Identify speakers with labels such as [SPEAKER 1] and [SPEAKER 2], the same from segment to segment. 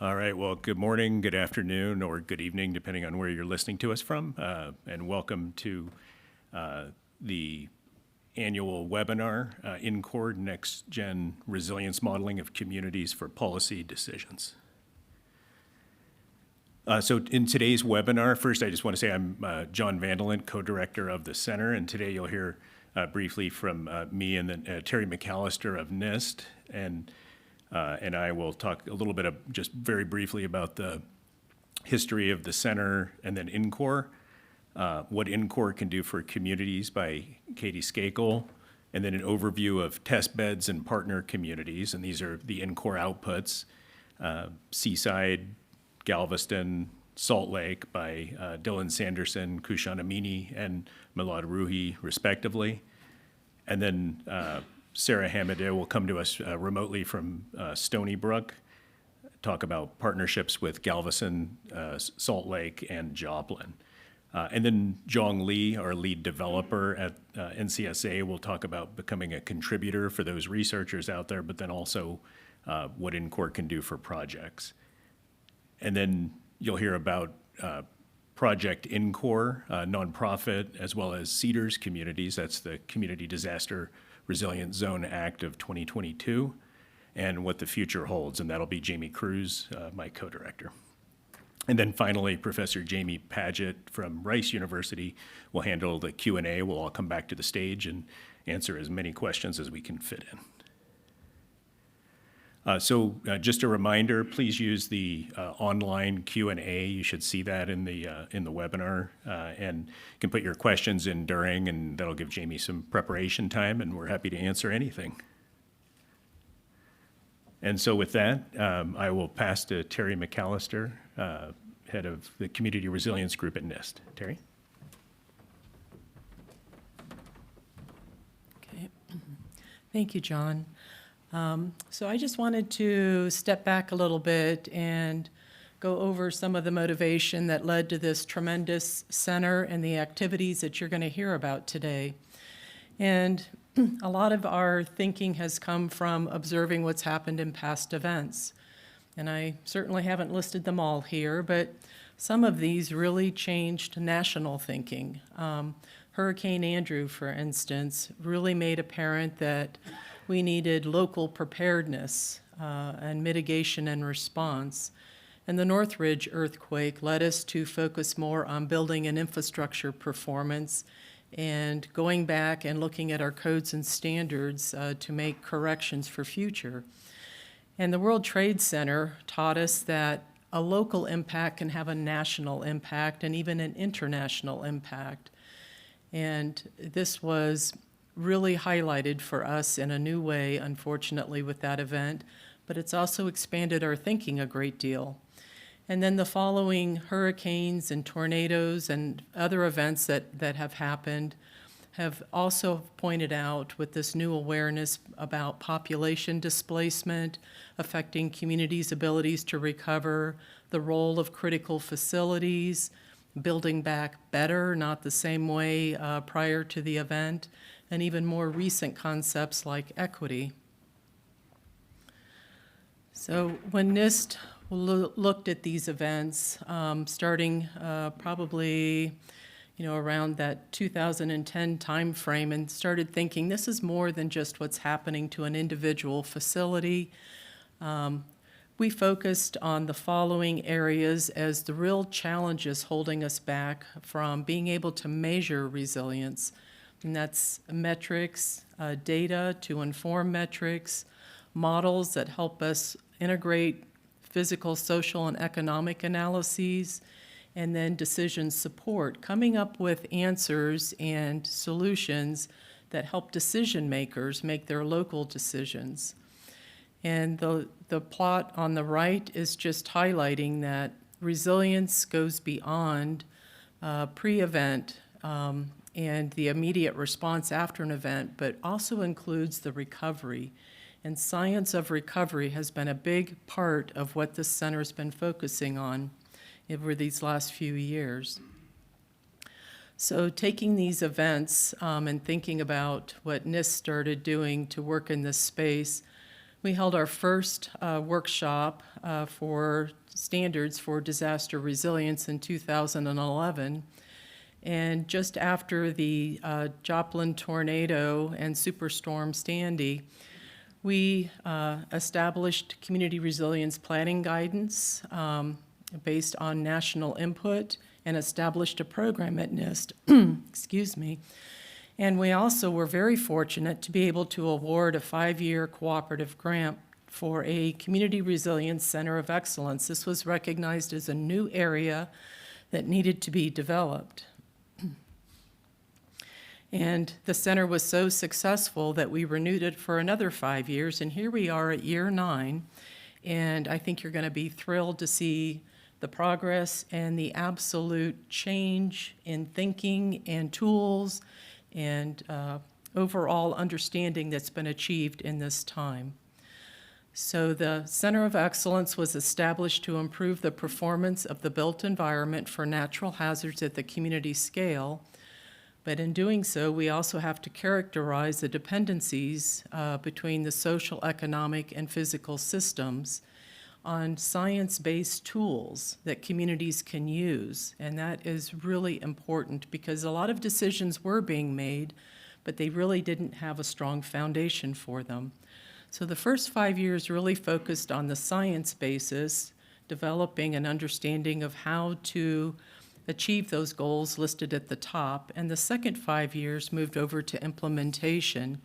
[SPEAKER 1] All right, well, good morning, good afternoon, or good evening, depending on where you're listening to us from, and welcome to the annual webinar, NCoE, Next Gen Resilience Modeling of Communities for Policy Decisions. So in today's webinar, first I just want to say I'm John Vandelant, co-director of the center, and today you'll hear briefly from me and then Terry McAllister of NIST, and I will talk a little bit of just very briefly about the history of the center and then NCoE, what NCoE can do for communities by Katie Skakel, and then an overview of test beds and partner communities, and these are the NCoE outputs, Seaside, Galveston, Salt Lake by Dylan Sanderson, Kushan Amini, and Milad Ruhi, respectively. And then Sarah Hamadeh will come to us remotely from Stony Brook, talk about partnerships with Galveston, Salt Lake, and Joplin. And then Zhong Li, our lead developer at NCSA, will talk about becoming a contributor for those researchers out there, but then also what NCoE can do for projects. And then you'll hear about Project NCoE, nonprofit, as well as CEDARS Communities, that's the Community Disaster Resilient Zone Act of 2022, and what the future holds, and that'll be Jamie Cruz, my co-director. And then finally, Professor Jamie Paget from Rice University will handle the Q&A. We'll all come back to the stage and answer as many questions as we can fit in. So just a reminder, please use the online Q&A. You should see that in the webinar, and you can put your questions in during, and that'll give Jamie some preparation time, and we're happy to answer anything. And so with that, I will pass to Terry McAllister, head of the Community Resilience Group at NIST. Terry?
[SPEAKER 2] Okay. Thank you, John. So I just wanted to step back a little bit and go over some of the motivation that led to this tremendous center and the activities that you're going to hear about today. And a lot of our thinking has come from observing what's happened in past events. And I certainly haven't listed them all here, but some of these really changed national thinking. Hurricane Andrew, for instance, really made apparent that we needed local preparedness and mitigation and response. And the Northridge earthquake led us to focus more on building an infrastructure performance and going back and looking at our codes and standards to make corrections for future. And the World Trade Center taught us that a local impact can have a national impact and even an international impact. And this was really highlighted for us in a new way, unfortunately, with that event, but it's also expanded our thinking a great deal. And then the following hurricanes and tornadoes and other events that have happened have also pointed out with this new awareness about population displacement, affecting communities' abilities to recover, the role of critical facilities, building back better, not the same way prior to the event, and even more recent concepts like equity. So when NIST looked at these events, starting probably around that 2010 timeframe, and started thinking this is more than just what's happening to an individual facility, we focused on the following areas as the real challenges holding us back from being able to measure resilience. And that's metrics, data to inform metrics, models that help us integrate physical, social, and economic analyses, and then decision support, coming up with answers and solutions that help decision makers make their local decisions. And the plot on the right is just highlighting that resilience goes beyond pre-event and the immediate response after an event, but also includes the recovery. And science of recovery has been a big part of what this center has been focusing on over these last few years. So taking these events and thinking about what NIST started doing to work in this space, We held our first workshop for standards for disaster resilience in 2011. And just after the Joplin tornado and Superstorm Sandy, we established community resilience planning guidance based on national input and established a program at NIST, excuse me. And we also were very fortunate to be able to award a 5-year cooperative grant for a Community Resilience Center of Excellence. This was recognized as a new area that needed to be developed. And the center was so successful that we renewed it for another 5 years, and here we are at year 9. And I think you're going to be thrilled to see the progress and the absolute change in thinking and tools and overall understanding that's been achieved in this time. So the Center of Excellence was established to improve the performance of the built environment for natural hazards at the community scale. But in doing so, we also have to characterize the dependencies between the social, economic, and physical systems on science-based tools that communities can use. And that is really important because a lot of decisions were being made, but they really didn't have a strong foundation for them. So the first 5 years really focused on the science basis, developing an understanding of how to achieve those goals listed at the top. And the second 5 years moved over to implementation.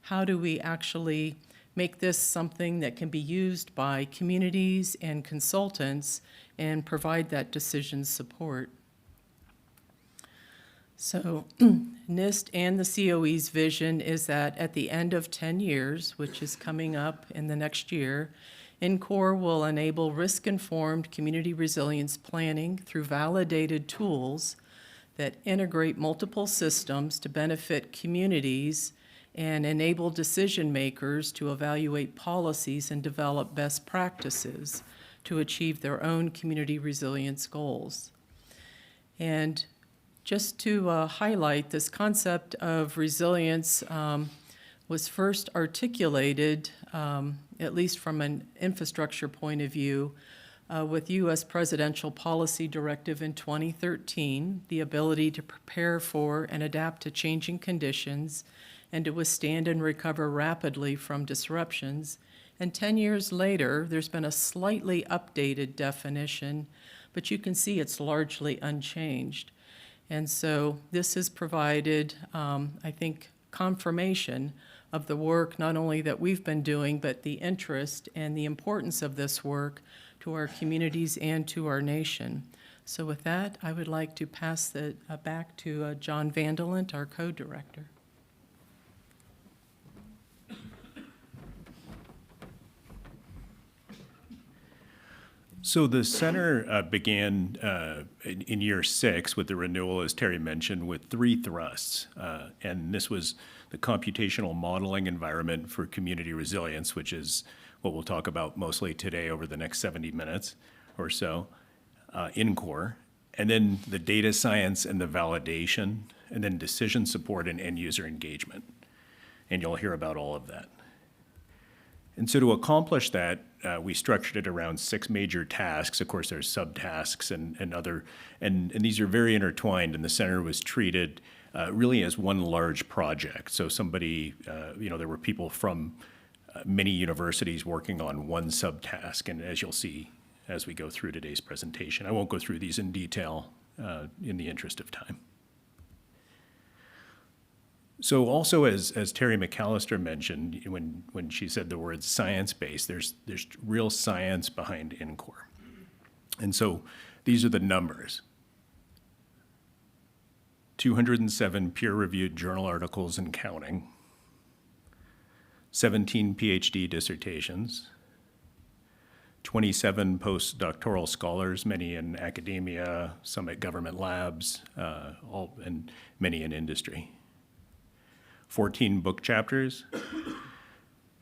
[SPEAKER 2] How do we actually make this something that can be used by communities and consultants and provide that decision support? So NIST and the COE's vision is that at the end of 10 years, which is coming up in the next year, NCoE will enable risk-informed community resilience planning through validated tools that integrate multiple systems to benefit communities and enable decision makers to evaluate policies and develop best practices to achieve their own community resilience goals. And just to highlight, this concept of resilience was first articulated, at least from an infrastructure point of view, with U.S. Presidential Policy Directive in 2013, the ability to prepare for and adapt to changing conditions and to withstand and recover rapidly from disruptions. And 10 years later, there's been a slightly updated definition, but you can see it's largely unchanged. And so this has provided, I think, confirmation of the work not only that we've been doing, but the interest and the importance of this work to our communities and to our nation. So with that, I would like to pass it back to John Vandelent, our co-director.
[SPEAKER 1] So the center began in year 6 with the renewal, as Terry mentioned, with 3 thrusts. And this was the computational modeling environment for community resilience, which is what we'll talk about mostly today over the next 70 minutes or so, NCoE. And then the data science and the validation, and then decision support and end user engagement. And you'll hear about all of that. And so to accomplish that, we structured it around 6 major tasks. Of course, there's subtasks and other, and these are very intertwined, and the center was treated really as one large project. So somebody, there were people from many universities working on one subtask, and as you'll see as we go through today's presentation. I won't go through these in detail in the interest of time. So also, as Terry McAllister mentioned, when she said the word science-based, there's real science behind NCoE. And so these are the numbers. 207 peer-reviewed journal articles and counting, 17 PhD dissertations, 27 postdoctoral scholars, many in academia, some at government labs, and many in industry. 14 book chapters,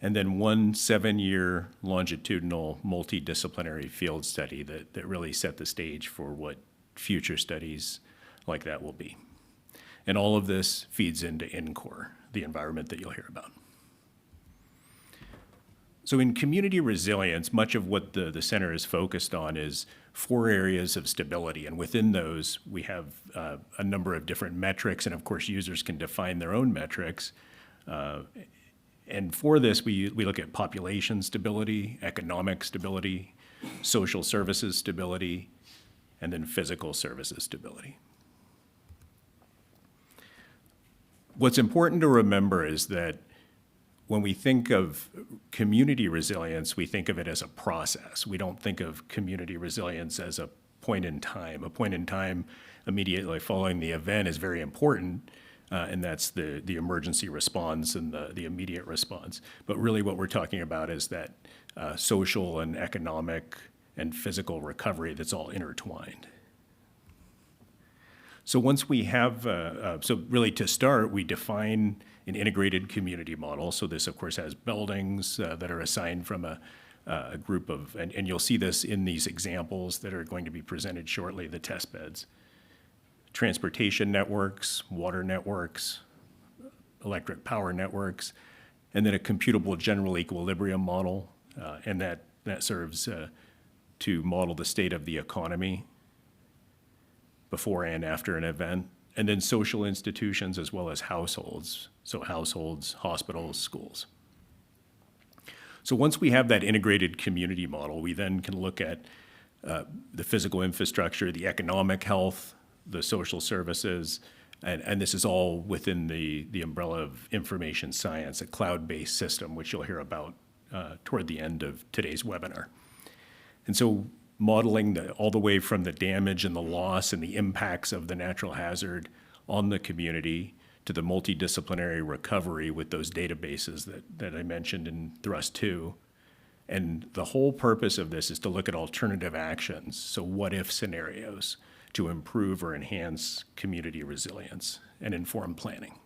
[SPEAKER 1] and then 1 7-year longitudinal multidisciplinary field study that really set the stage for what future studies like that will be. And all of this feeds into NCoE, the environment that you'll hear about. So in community resilience, much of what the center is focused on is 4 areas of stability. And within those, we have a number of different metrics. And of course, users can define their own metrics. And for this, we look at population stability, economic stability, social services stability, and then physical services stability. What's important to remember is that when we think of community resilience, we think of it as a process. We don't think of community resilience as a point in time. A point in time immediately following the event is very important, and that's the emergency response and the immediate response. But really what we're talking about is that social and economic and physical recovery that's all intertwined. So once we have, so really to start, we define an integrated community model. So this, of course, has buildings that are assigned from a group of, and you'll see this in these examples that are going to be presented shortly, the test beds. Transportation networks, water networks, electric power networks, and then a computable general equilibrium model, and that serves to model the state of the economy before and after an event, and then social institutions as well as households, so households, hospitals, schools. So once we have that integrated community model, we then can look at the physical infrastructure, the economic health, the social services, and this is all within the umbrella of information science, a cloud-based system, which you'll hear about toward the end of today's webinar. And so modeling all the way from the damage and the loss and the impacts of the natural hazard on the community to the multidisciplinary recovery with those databases that I mentioned in Thrust 2. And the whole purpose of this is to look at alternative actions, so what-if scenarios, to improve or enhance community resilience and inform planning.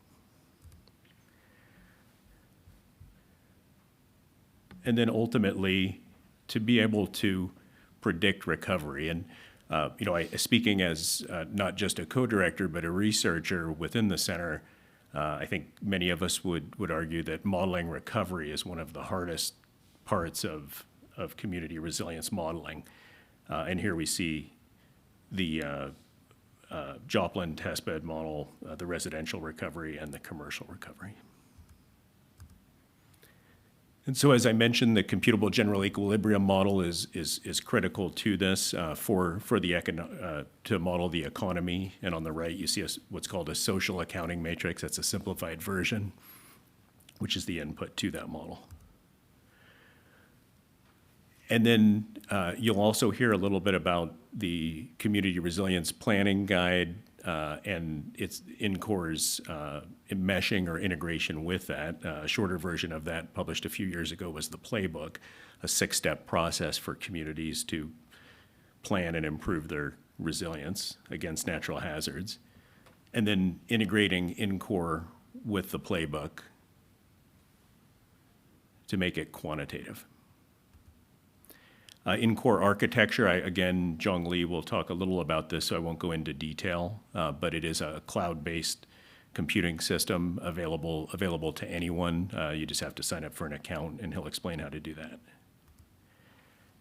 [SPEAKER 1] And then ultimately, to be able to predict recovery. And speaking as not just a co-director, but a researcher within the center, I think many of us would argue that modeling recovery is one of the hardest parts of community resilience modeling. And here we see the Joplin testbed model, the residential recovery, and the commercial recovery. And so, as I mentioned, the computable general equilibrium model is critical to this to model the economy. And on the right, you see what's called a social accounting matrix. That's a simplified version, which is the input to that model. And then you'll also hear a little bit about the community resilience planning guide and its NCoE's enmeshing or integration with that. A shorter version of that published a few years ago was the playbook, a 6-step process for communities to plan and improve their resilience against natural hazards. And then integrating NCoE with the playbook to make it quantitative. NCoE architecture, again, Jong Lee will talk a little about this, so I won't go into detail, but it is a cloud-based computing system available to anyone. You just have to sign up for an account, and he'll explain how to do that.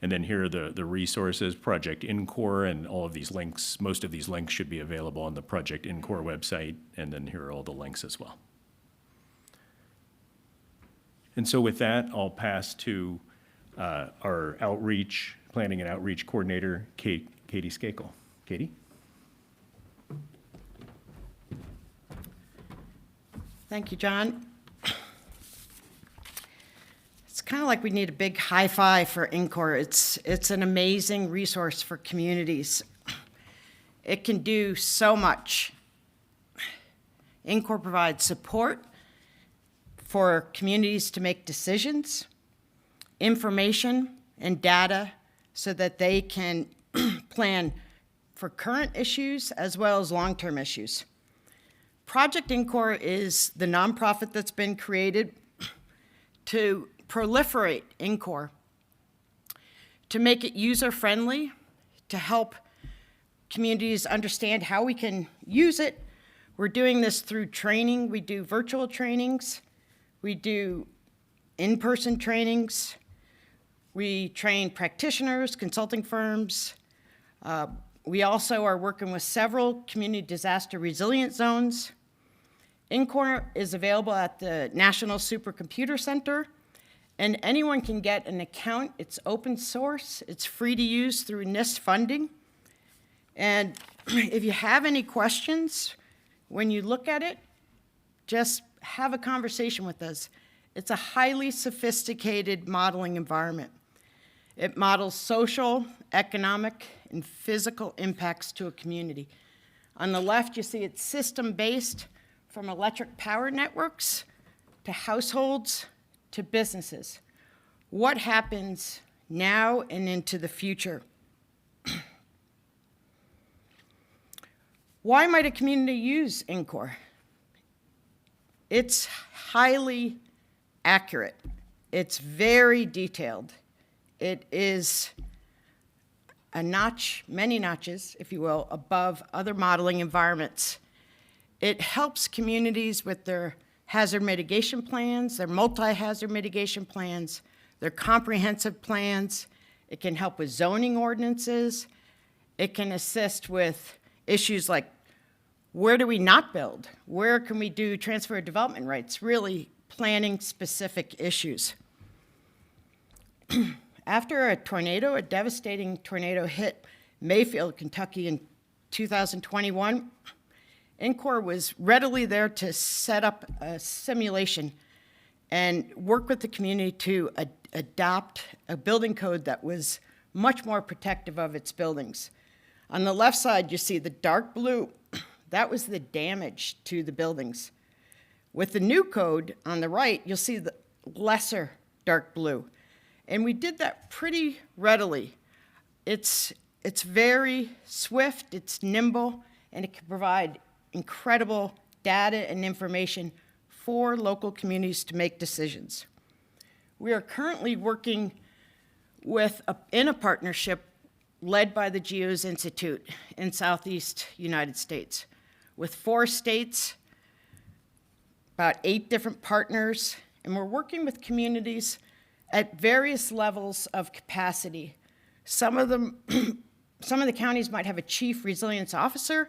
[SPEAKER 1] And then here are the resources, Project NCoE, and all of these links. Most of these links should be available on the Project NCoE website, and then here are all the links as well. And so with that, I'll pass to our planning and outreach coordinator, Katie Skakel. Katie?
[SPEAKER 3] Thank you, John. It's kind of like we need a big high five for NCoE. It's an amazing resource for communities. It can do so much. NCoE provides support for communities to make decisions, information and data so that they can plan for current issues as well as long-term issues. Project NCoE is the nonprofit that's been created to proliferate NCoE, to make it user-friendly, to help communities understand how we can use it. We're doing this through training. We do virtual trainings. We do in-person trainings. We train practitioners, consulting firms. We also are working with several community disaster resilience zones. NCORE is available at the National Supercomputer Center, and anyone can get an account. It's open source. It's free to use through NIST funding. And if you have any questions, when you look at it, just have a conversation with us. It's a highly sophisticated modeling environment. It models social, economic, and physical impacts to a community. On the left, you see it's system-based, from electric power networks to households to businesses. What happens now and into the future? Why might a community use NCORE? It's highly accurate. It's very detailed. It is a notch, many notches, if you will, above other modeling environments. It helps communities with their hazard mitigation plans, their multi-hazard mitigation plans, their comprehensive plans. It can help with zoning ordinances. It can assist with issues like, where do we not build? Where can we do transfer of development rights? Really planning specific issues. After a devastating tornado hit Mayfield, Kentucky in 2021, NCORE was readily there to set up a simulation and work with the community to adopt a building code that was much more protective of its buildings. On the left side, you see the dark blue. That was the damage to the buildings. With the new code on the right, you'll see the lesser dark blue. And we did that pretty readily. It's very swift, it's nimble, and it can provide incredible data and information for local communities to make decisions. We are currently working in a partnership led by the GEOS Institute in Southeast United States, with 4 states, about 8 different partners, and we're working with communities at various levels of capacity. Some of the counties might have a chief resilience officer,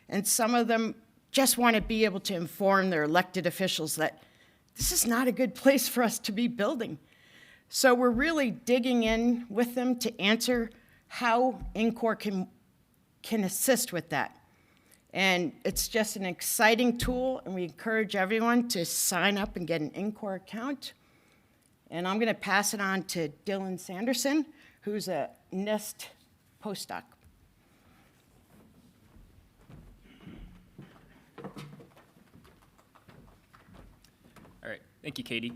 [SPEAKER 3] and some of them just want to be able to inform their elected officials that this is not a good place for us to be building. So we're really digging in with them to answer how NCORE can assist with that. And it's just an exciting tool, and we encourage everyone to sign up and get an NCORE account. And I'm going to pass it on to Dylan Sanderson, who's a NIST postdoc.
[SPEAKER 4] All right, thank you, Katie.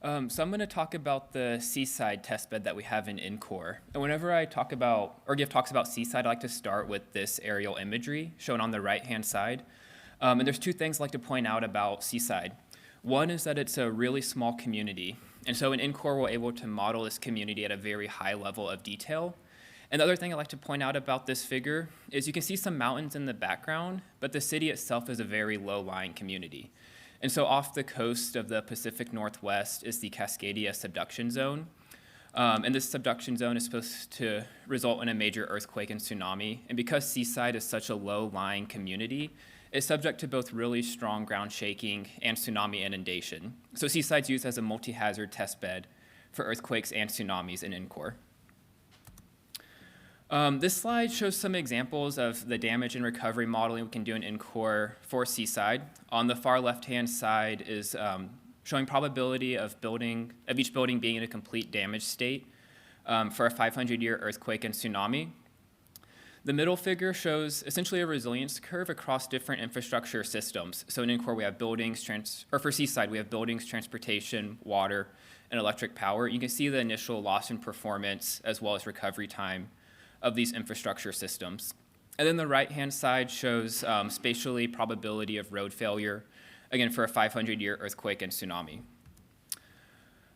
[SPEAKER 4] So I'm going to talk about the Seaside testbed that we have in NCORE. And whenever I talk about or give talks about Seaside, I like to start with this aerial imagery shown on the right-hand side. And there's 2 things I'd like to point out about Seaside. One is that it's a really small community. And so in NCORE, we're able to model this community at a very high level of detail. And the other thing I'd like to point out about this figure is you can see some mountains in the background, but the city itself is a very low-lying community. And so off the coast of the Pacific Northwest is the Cascadia subduction zone. And this subduction zone is supposed to result in a major earthquake and tsunami. And because Seaside is such a low-lying community, it's subject to both really strong ground shaking and tsunami inundation. So Seaside's used as a multi-hazard test bed for earthquakes and tsunamis in NCORE. This slide shows some examples of the damage and recovery modeling we can do in NCORE for Seaside. On the far left-hand side is showing probability of each building being in a complete damage state for a 500-year earthquake and tsunami. The middle figure shows essentially a resilience curve across different infrastructure systems. So in NCORE, we have for Seaside, we have buildings, transportation, water, and electric power. You can see the initial loss in performance as well as recovery time of these infrastructure systems. And then the right-hand side shows spatially probability of road failure, again, for a 500-year earthquake and tsunami.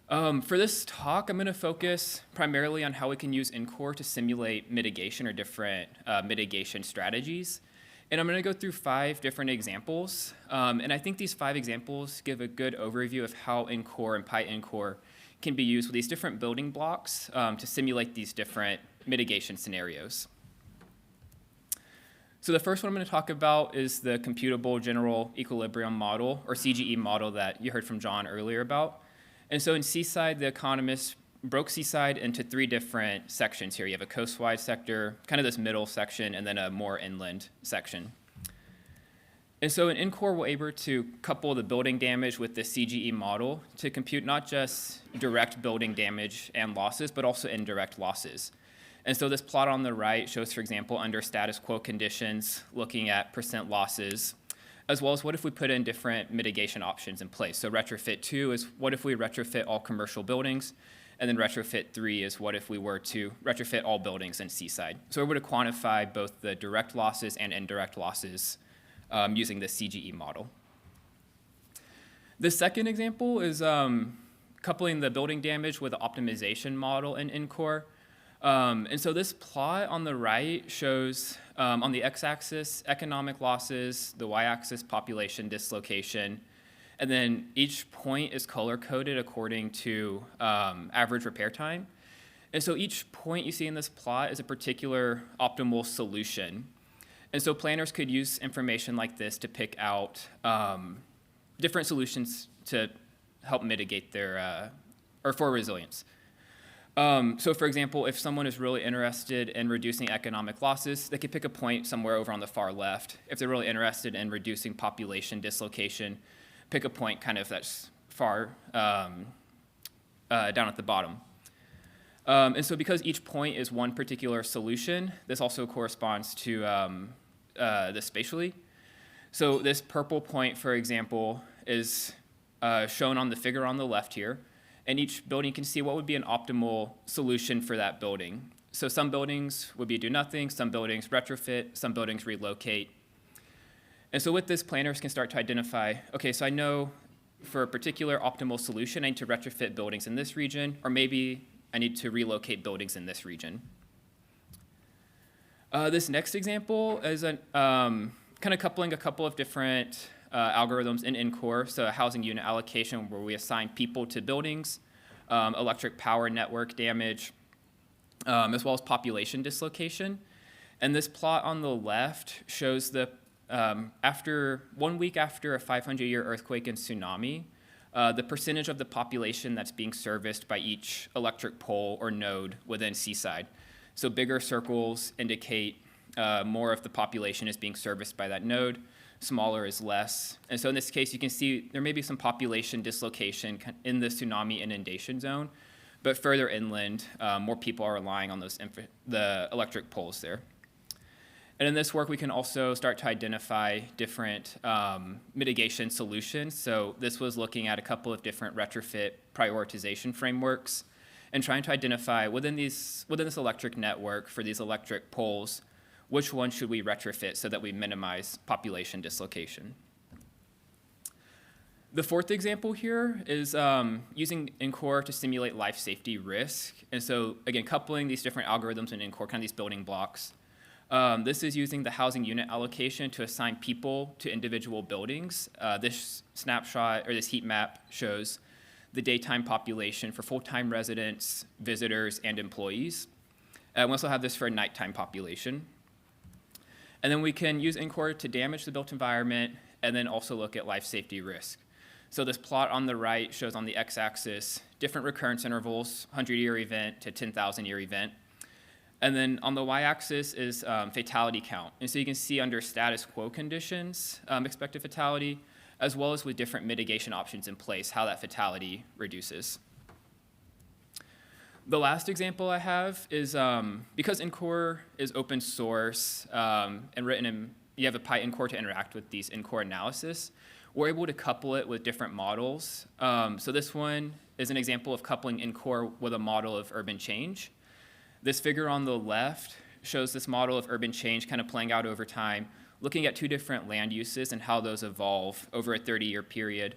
[SPEAKER 4] For this talk, I'm going to focus primarily on how we can use NCORE to simulate mitigation or different mitigation strategies. And I'm going to go through 5 different examples. And I think these 5 examples give a good overview of how NCORE and PyNCORE can be used with these different building blocks to simulate these different mitigation scenarios. So the first one I'm going to talk about is the computable general equilibrium model, or CGE model, that you heard from John earlier about. And so in Seaside, the economists broke Seaside into 3 different sections here. You have a coastwide sector, kind of this middle section, and then a more inland section. And so in NCORE, we're able to couple the building damage with the CGE model to compute not just direct building damage and losses, but also indirect losses. And so this plot on the right shows, for example, under status quo conditions, looking at percent losses, as well as what if we put in different mitigation options in place. So retrofit 2 is what if we retrofit all commercial buildings, and then retrofit 3 is what if we were to retrofit all buildings in Seaside. So we're able to quantify both the direct losses and indirect losses using the CGE model. The second example is coupling the building damage with the optimization model in NCORE. And so this plot on the right shows on the x-axis economic losses, the y-axis population dislocation, and then each point is color-coded according to average repair time. And so each point you see in this plot is a particular optimal solution. And so planners could use information like this to pick out different solutions to help mitigate their, or for resilience. So for example, if someone is really interested in reducing economic losses, they could pick a point somewhere over on the far left. If they're really interested in reducing population dislocation, pick a point kind of that's far down at the bottom. And so because each point is one particular solution, this also corresponds to this spatially. So this purple point, for example, is shown on the figure on the left here. And each building can see what would be an optimal solution for that building. So some buildings would be do nothing, some buildings retrofit, some buildings relocate. And so with this, planners can start to identify, okay, so I know for a particular optimal solution, I need to retrofit buildings in this region, or maybe I need to relocate buildings in this region. This next example is kind of coupling a couple of different algorithms in NCORE, so a housing unit allocation where we assign people to buildings, electric power network damage, as well as population dislocation. And this plot on the left shows the after 1 week after a 500-year earthquake and tsunami, the percentage of the population that's being serviced by each electric pole or node within Seaside. So bigger circles indicate more of the population is being serviced by that node. Smaller is less. And so in this case, you can see there may be some population dislocation in the tsunami inundation zone, but further inland, more people are relying on the electric poles there. And in this work, we can also start to identify different mitigation solutions. So this was looking at a couple of different retrofit prioritization frameworks and trying to identify within this electric network for these electric poles, which one should we retrofit so that we minimize population dislocation. The fourth example here is using NCORE to simulate life safety risk. And so again, coupling these different algorithms in NCORE, kind of these building blocks. This is using the housing unit allocation to assign people to individual buildings. This snapshot, or this heat map, shows the daytime population for full-time residents, visitors, and employees. We also have this for a nighttime population. And then we can use NCORE to damage the built environment and then also look at life safety risk. So this plot on the right shows on the x-axis different recurrence intervals, 100-year event to 10,000-year event. And then on the y-axis is fatality count. And so you can see under status quo conditions, expected fatality, as well as with different mitigation options in place, how that fatality reduces. The last example I have is because NCORE is open source and written in, you have a PyNCORE to interact with these NCORE analysis, we're able to couple it with different models. So this one is an example of coupling NCORE with a model of urban change. This figure on the left shows this model of urban change kind of playing out over time, looking at two different land uses and how those evolve over a 30-year period,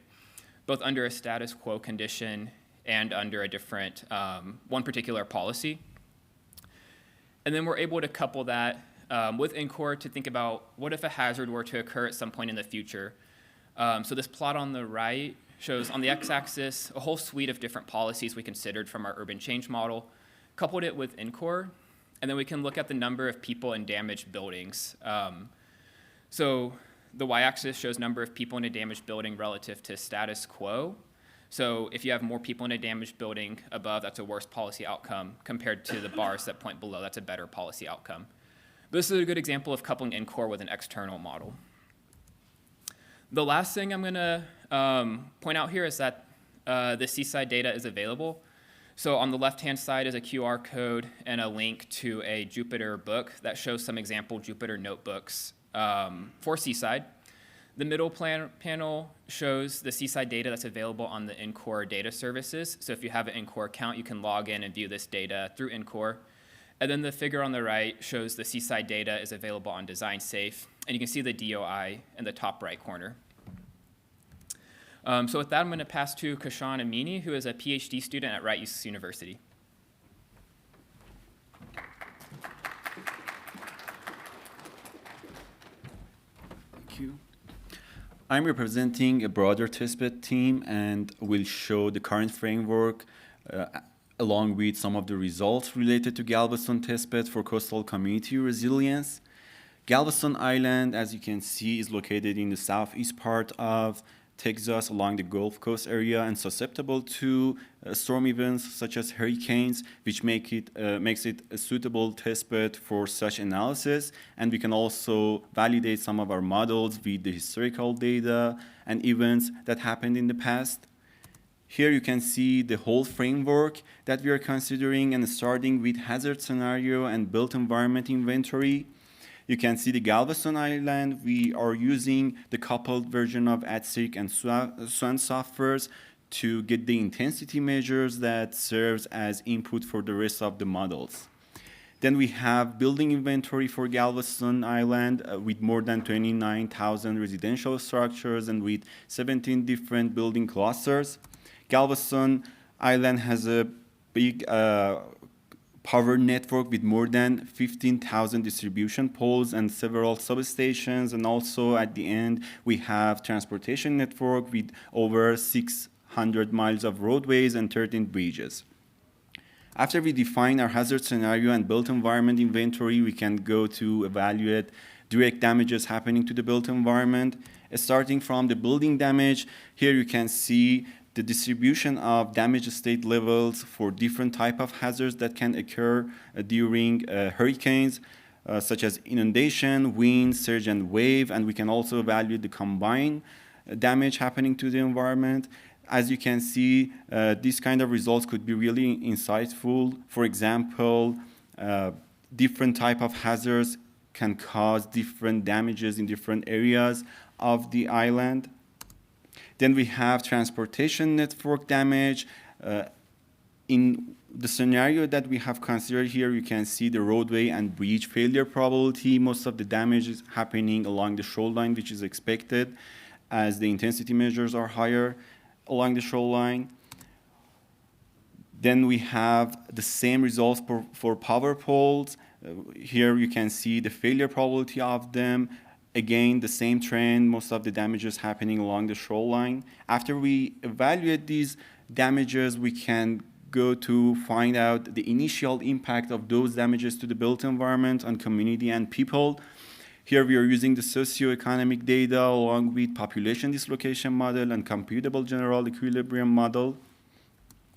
[SPEAKER 4] both under a status quo condition and under a different, one particular policy. And then we're able to couple that with NCORE to think about what if a hazard were to occur at some point in the future. So this plot on the right shows on the x-axis a whole suite of different policies we considered from our urban change model, coupled it with NCORE, and then we can look at the number of people in damaged buildings. So the y-axis shows number of people in a damaged building relative to status quo. So if you have more people in a damaged building above, that's a worse policy outcome compared to the bars that point below, that's a better policy outcome. This is a good example of coupling NCORE with an external model. The last thing I'm gonna point out here is that the Seaside data is available. So on the left-hand side is a QR code and a link to a Jupyter book that shows some example Jupyter notebooks for Seaside. The middle panel shows the Seaside data that's available on the NCORE data services. So if you have an NCORE account, you can log in and view this data through NCORE. And then the figure on the right shows the Seaside data is available on Design Safe. And you can see the DOI in the top right corner. So with that, I'm going to pass to Kashan Amini, who is a PhD student at Rice University.
[SPEAKER 5] Thank you. I'm representing a broader testbed team and will show the current framework along with some of the results related to Galveston testbed for coastal community resilience. Galveston Island, as you can see, is located in the southeast part of Texas along the Gulf Coast area and susceptible to storm events such as hurricanes, which makes it a suitable testbed for such analysis. And we can also validate some of our models with the historical data and events that happened in the past. Here you can see the whole framework that we are considering, and starting with hazard scenario and built environment inventory. You can see the Galveston Island. We are using the coupled version of ATSIC and SWAN softwares to get the intensity measures that serves as input for the rest of the models. Then we have building inventory for Galveston Island with more than 29,000 residential structures and with 17 different building clusters. Galveston Island has a big power network with more than 15,000 distribution poles and several substations, and also at the end we have transportation network with over 600 miles of roadways and 13 bridges. After we define our hazard scenario and built environment inventory, we can go to evaluate direct damages happening to the built environment. Starting from the building damage, here you can see the distribution of damage state levels for different type of hazards that can occur during hurricanes, such as inundation, wind, surge, and wave, and we can also evaluate the combined damage happening to the environment. As you can see, these kind of results could be really insightful. For example, different type of hazards can cause different damages in different areas of the island. Then we have transportation network damage. In the scenario that we have considered here, you can see the roadway and bridge failure probability. Most of the damage is happening along the shoreline, which is expected as the intensity measures are higher along the shoreline. Then we have the same results for power poles. Here you can see the failure probability of them. Again, the same trend, most of the damages happening along the shoreline. After we evaluate these damages, we can go to find out the initial impact of those damages to the built environment on community and people. Here we are using the socioeconomic data along with population dislocation model and computable general equilibrium model.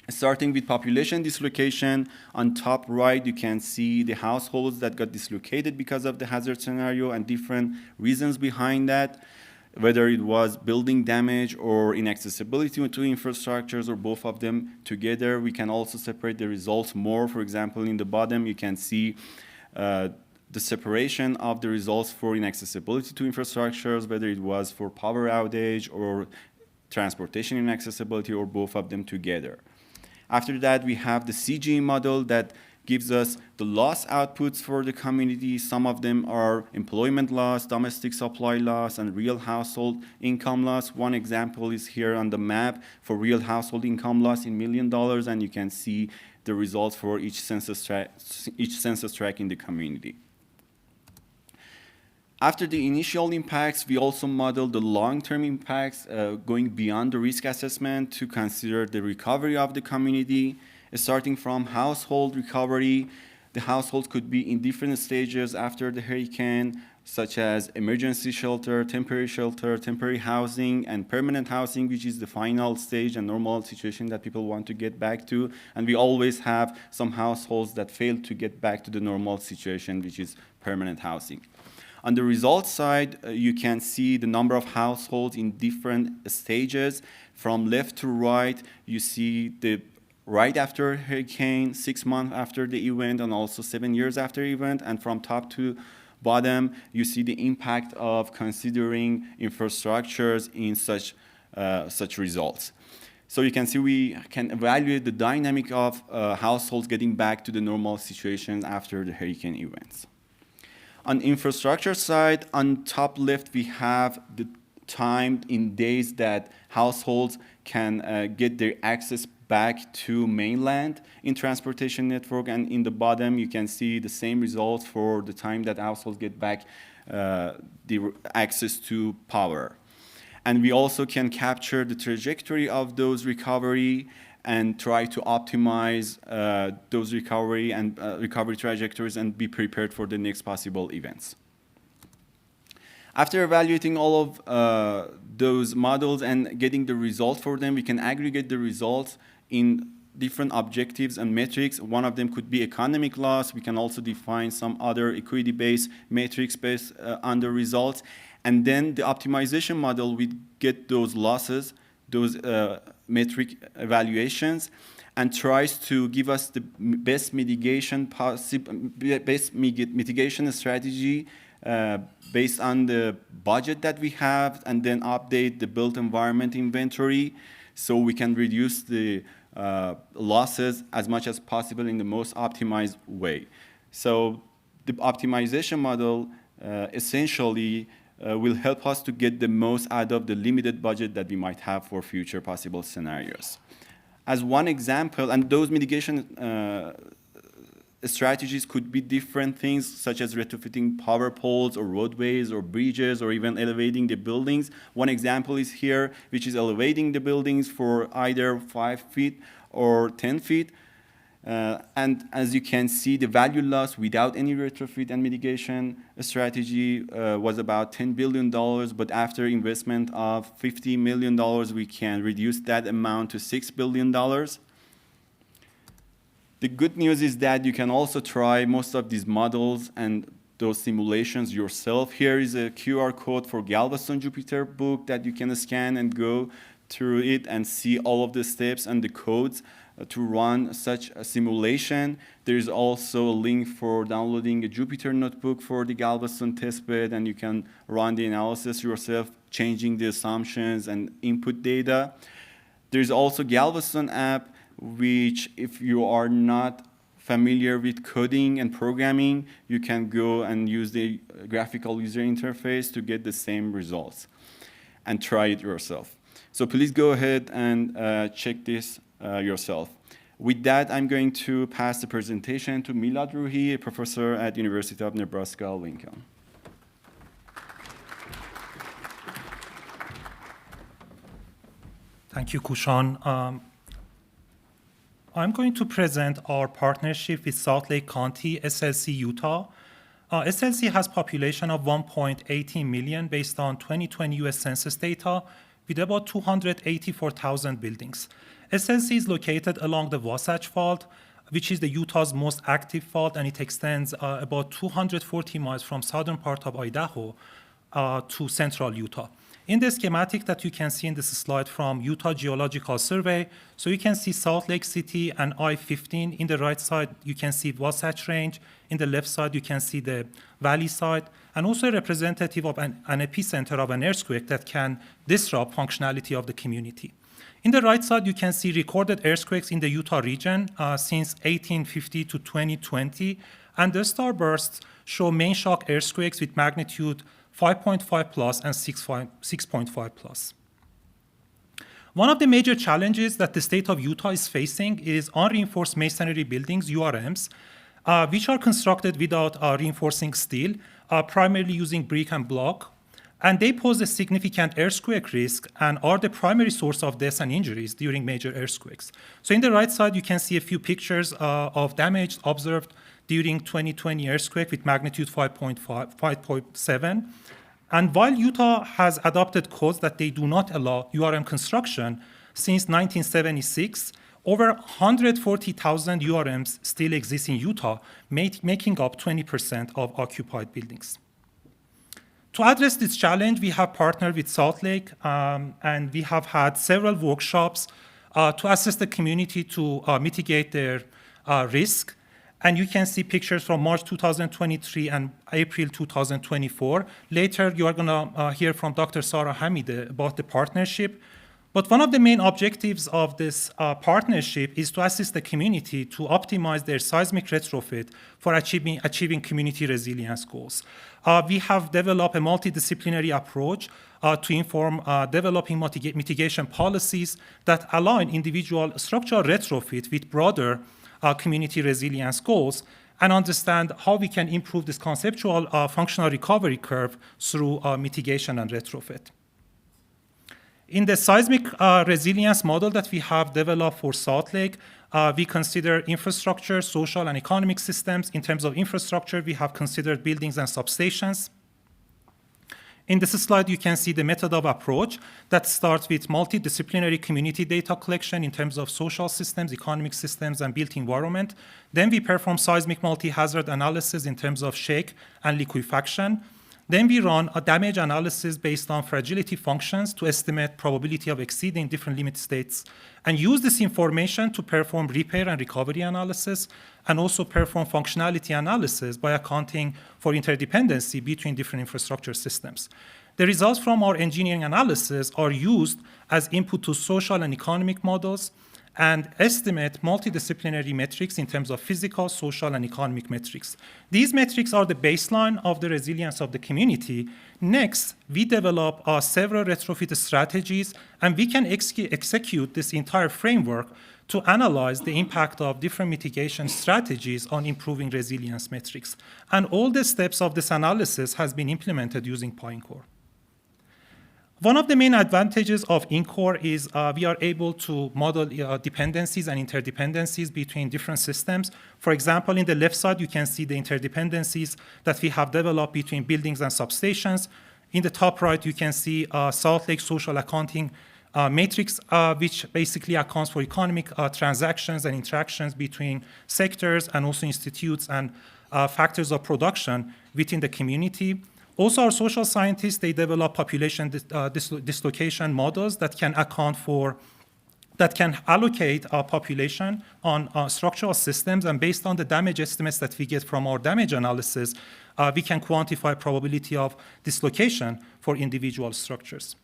[SPEAKER 5] Starting with population dislocation, on top right, you can see the households that got dislocated because of the hazard scenario and different reasons behind that, whether it was building damage or inaccessibility to infrastructures or both of them together. We can also separate the results more. For example, in the bottom, you can see the separation of the results for inaccessibility to infrastructures, whether it was for power outage or transportation inaccessibility or both of them together. After that, we have the CGE model that gives us the loss outputs for the community. Some of them are employment loss, domestic supply loss, and real household income loss. One example is here on the map for real household income loss in $1 million, and you can see the results for each census tract in the community. After the initial impacts, we also model the long-term impacts going beyond the risk assessment to consider the recovery of the community, starting from household recovery. The households could be in different stages after the hurricane, such as emergency shelter, temporary housing, and permanent housing, which is the final stage and normal situation that people want to get back to. And we always have some households that fail to get back to the normal situation, which is permanent housing. On the results side, you can see the number of households in different stages. From left to right, you see the right after hurricane, 6 months after the event, and also 7 years after event. And from top to bottom, you see the impact of considering infrastructures in such results. So you can see we can evaluate the dynamic of households getting back to the normal situation after the hurricane events. On infrastructure side, on top left, we have the time in days that households can get their access back to mainland in transportation network, and in the bottom you can see the same results for the time that households get back the access to power. And we also can capture the trajectory of those recovery and try to optimize those recovery trajectories and be prepared for the next possible events. After evaluating all of those models and getting the results for them, we can aggregate the results in different objectives and metrics. One of them could be economic loss. We can also define some other equity-based metrics based on the results. And then the optimization model would get those losses, those metric evaluations, and tries to give us the best mitigation strategy based on the budget that we have, and then update the built environment inventory so we can reduce the losses as much as possible in the most optimized way. So the optimization model essentially will help us to get the most out of the limited budget that we might have for future possible scenarios. As one example, and those mitigation strategies could be different things, such as retrofitting power poles or roadways or bridges or even elevating the buildings. One example is here, which is elevating the buildings for either 5 feet or 10 feet. And as you can see, the value loss without any retrofit and mitigation strategy was about $10 billion, but after investment of $50 million, we can reduce that amount to $6 billion. The good news is that you can also try most of these models and those simulations yourself. Here is a QR code for Galveston Jupiter book that you can scan and go through it and see all of the steps and the codes to run such a simulation. There is also a link for downloading a Jupyter notebook for the Galveston testbed, and you can run the analysis yourself, changing the assumptions and input data. There's also Galveston app, which if you are not familiar with coding and programming, you can go and use the graphical user interface to get the same results and try it yourself. So please go ahead and check this yourself. With that, I'm going to pass the presentation to Milad Ruhi, a professor at University of Nebraska-Lincoln.
[SPEAKER 6] Thank you, Kushan. I'm going to present our partnership with Salt Lake County, SLC, Utah. SLC has population of 1.18 million based on 2020 US Census data with about 284,000 buildings. SLC is located along the Wasatch Fault, which is the Utah's most active fault, and it extends about 240 miles from southern part of Idaho to central Utah. In the schematic that you can see in this slide from Utah Geological Survey, so you can see Salt Lake City and I-15. In the right side, you can see Wasatch Range. In the left side, you can see the valley side, and also a representative of an epicenter of an earthquake that can disrupt functionality of the community. In the right side, you can see recorded earthquakes in the Utah region since 1850 to 2020, and the starbursts show main shock earthquakes with magnitude 5.5 plus and 6.5 plus. One of the major challenges that the state of Utah is facing is unreinforced masonry buildings, URMs. which are constructed without reinforcing steel, primarily using brick and block. And they pose a significant earthquake risk and are the primary source of deaths and injuries during major earthquakes. So in the right side, you can see a few pictures of damage observed during 2020 earthquake with magnitude 5.7. And while Utah has adopted codes that they do not allow URM construction since 1976, over 140,000 URMs still exist in Utah, making up 20% of occupied buildings. To address this challenge, we have partnered with Salt Lake, and we have had several workshops to assist the community to mitigate their risk. And you can see pictures from March 2023 and April 2024. Later, you are going to hear from Dr. Sarah Hamid about the partnership. But one of the main objectives of this partnership is to assist the community to optimize their seismic retrofit for achieving community resilience goals. We have developed a multidisciplinary approach to inform developing mitigation policies that align individual structural retrofit with broader community resilience goals and understand how we can improve this conceptual functional recovery curve through mitigation and retrofit. In the seismic resilience model that we have developed for Salt Lake, we consider infrastructure, social, and economic systems. In terms of infrastructure, we have considered buildings and substations. In this slide, you can see the method of approach that starts with multidisciplinary community data collection in terms of social systems, economic systems, and built environment. Then we perform seismic multi-hazard analysis in terms of shake and liquefaction. Then we run a damage analysis based on fragility functions to estimate probability of exceeding different limit states and use this information to perform repair and recovery analysis and also perform functionality analysis by accounting for interdependency between different infrastructure systems. The results from our engineering analysis are used as input to social and economic models and estimate multidisciplinary metrics in terms of physical, social, and economic metrics. These metrics are the baseline of the resilience of the community. Next, we develop several retrofit strategies, and we can execute this entire framework to analyze the impact of different mitigation strategies on improving resilience metrics. And all the steps of this analysis has been implemented using PineCore. One of the main advantages of InCore is we are able to model dependencies and interdependencies between different systems. For example, in the left side, you can see the interdependencies that we have developed between buildings and substations. In the top right, you can see Salt Lake social accounting matrix, which basically accounts for economic transactions and interactions between sectors and also institutes and factors of production within the community. Also, our social scientists, they develop population dislocation models that can allocate our population on structural systems, and based on the damage estimates that we get from our damage analysis, we can quantify probability of dislocation for individual structures.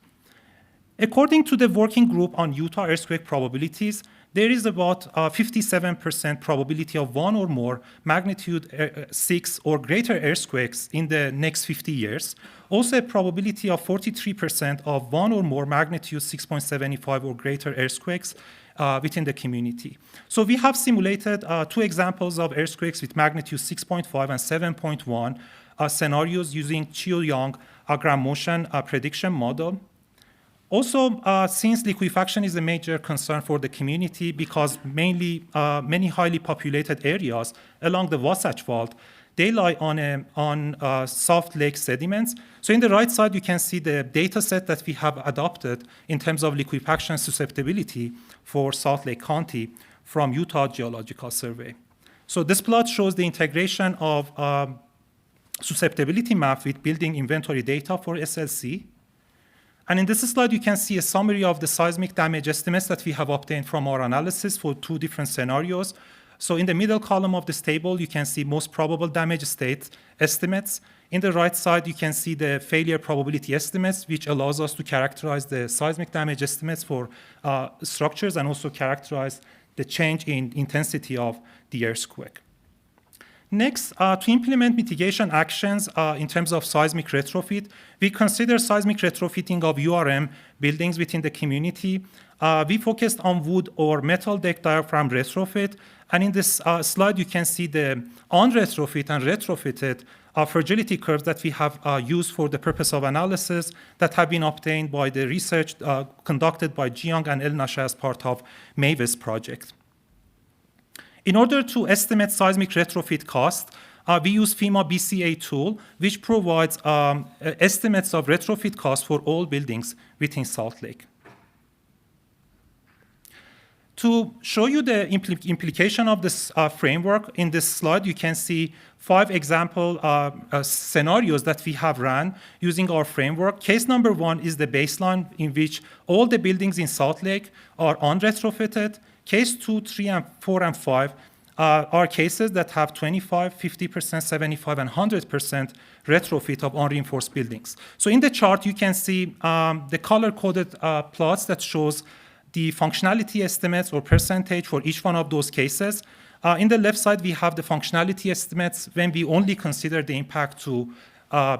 [SPEAKER 6] According to the working group on Utah earthquake probabilities, there is about 57% probability of one or more magnitude 6 or greater earthquakes in the next 50 years. Also, a probability of 43% of one or more magnitude 6.75 or greater earthquakes within the community. So we have simulated two examples of earthquakes with magnitude 6.5 and 7.1 scenarios using Chiu-Yang ground motion prediction model. Also, since liquefaction is a major concern for the community because mainly many highly populated areas along the Wasatch Fault, they lie on soft lake sediments. So in the right side, you can see the data set that we have adopted in terms of liquefaction susceptibility for Salt Lake County from Utah Geological Survey. So this plot shows the integration of susceptibility map with building inventory data for SLC. And in this slide, you can see a summary of the seismic damage estimates that we have obtained from our analysis for two different scenarios. So in the middle column of this table, you can see most probable damage state estimates. In the right side, you can see the failure probability estimates, which allows us to characterize the seismic damage estimates for structures and also characterize the change in intensity of the earthquake. Next, to implement mitigation actions in terms of seismic retrofit, we consider seismic retrofitting of URM buildings within the community. We focused on wood or metal deck diaphragm retrofit, and in this slide you can see the on-retrofit and retrofitted fragility curves that we have used for the purpose of analysis that have been obtained by the research conducted by Jiang and El Nasha as part of MAVIS project. In order to estimate seismic retrofit cost, we use FEMA BCA tool, which provides estimates of retrofit costs for all buildings within Salt Lake. To show you the implication of this framework, in this slide you can see 5 example scenarios that we have ran using our framework. Case number 1 is the baseline in which all the buildings in Salt Lake are unretrofitted. Case 2, 3, and 4, and 5 are cases that have 25, 50%, 75, and 100% retrofit of unreinforced buildings. So in the chart, you can see the color-coded plots that shows the functionality estimates or percentage for each one of those cases. In the left side, we have the functionality estimates when we only consider the impact to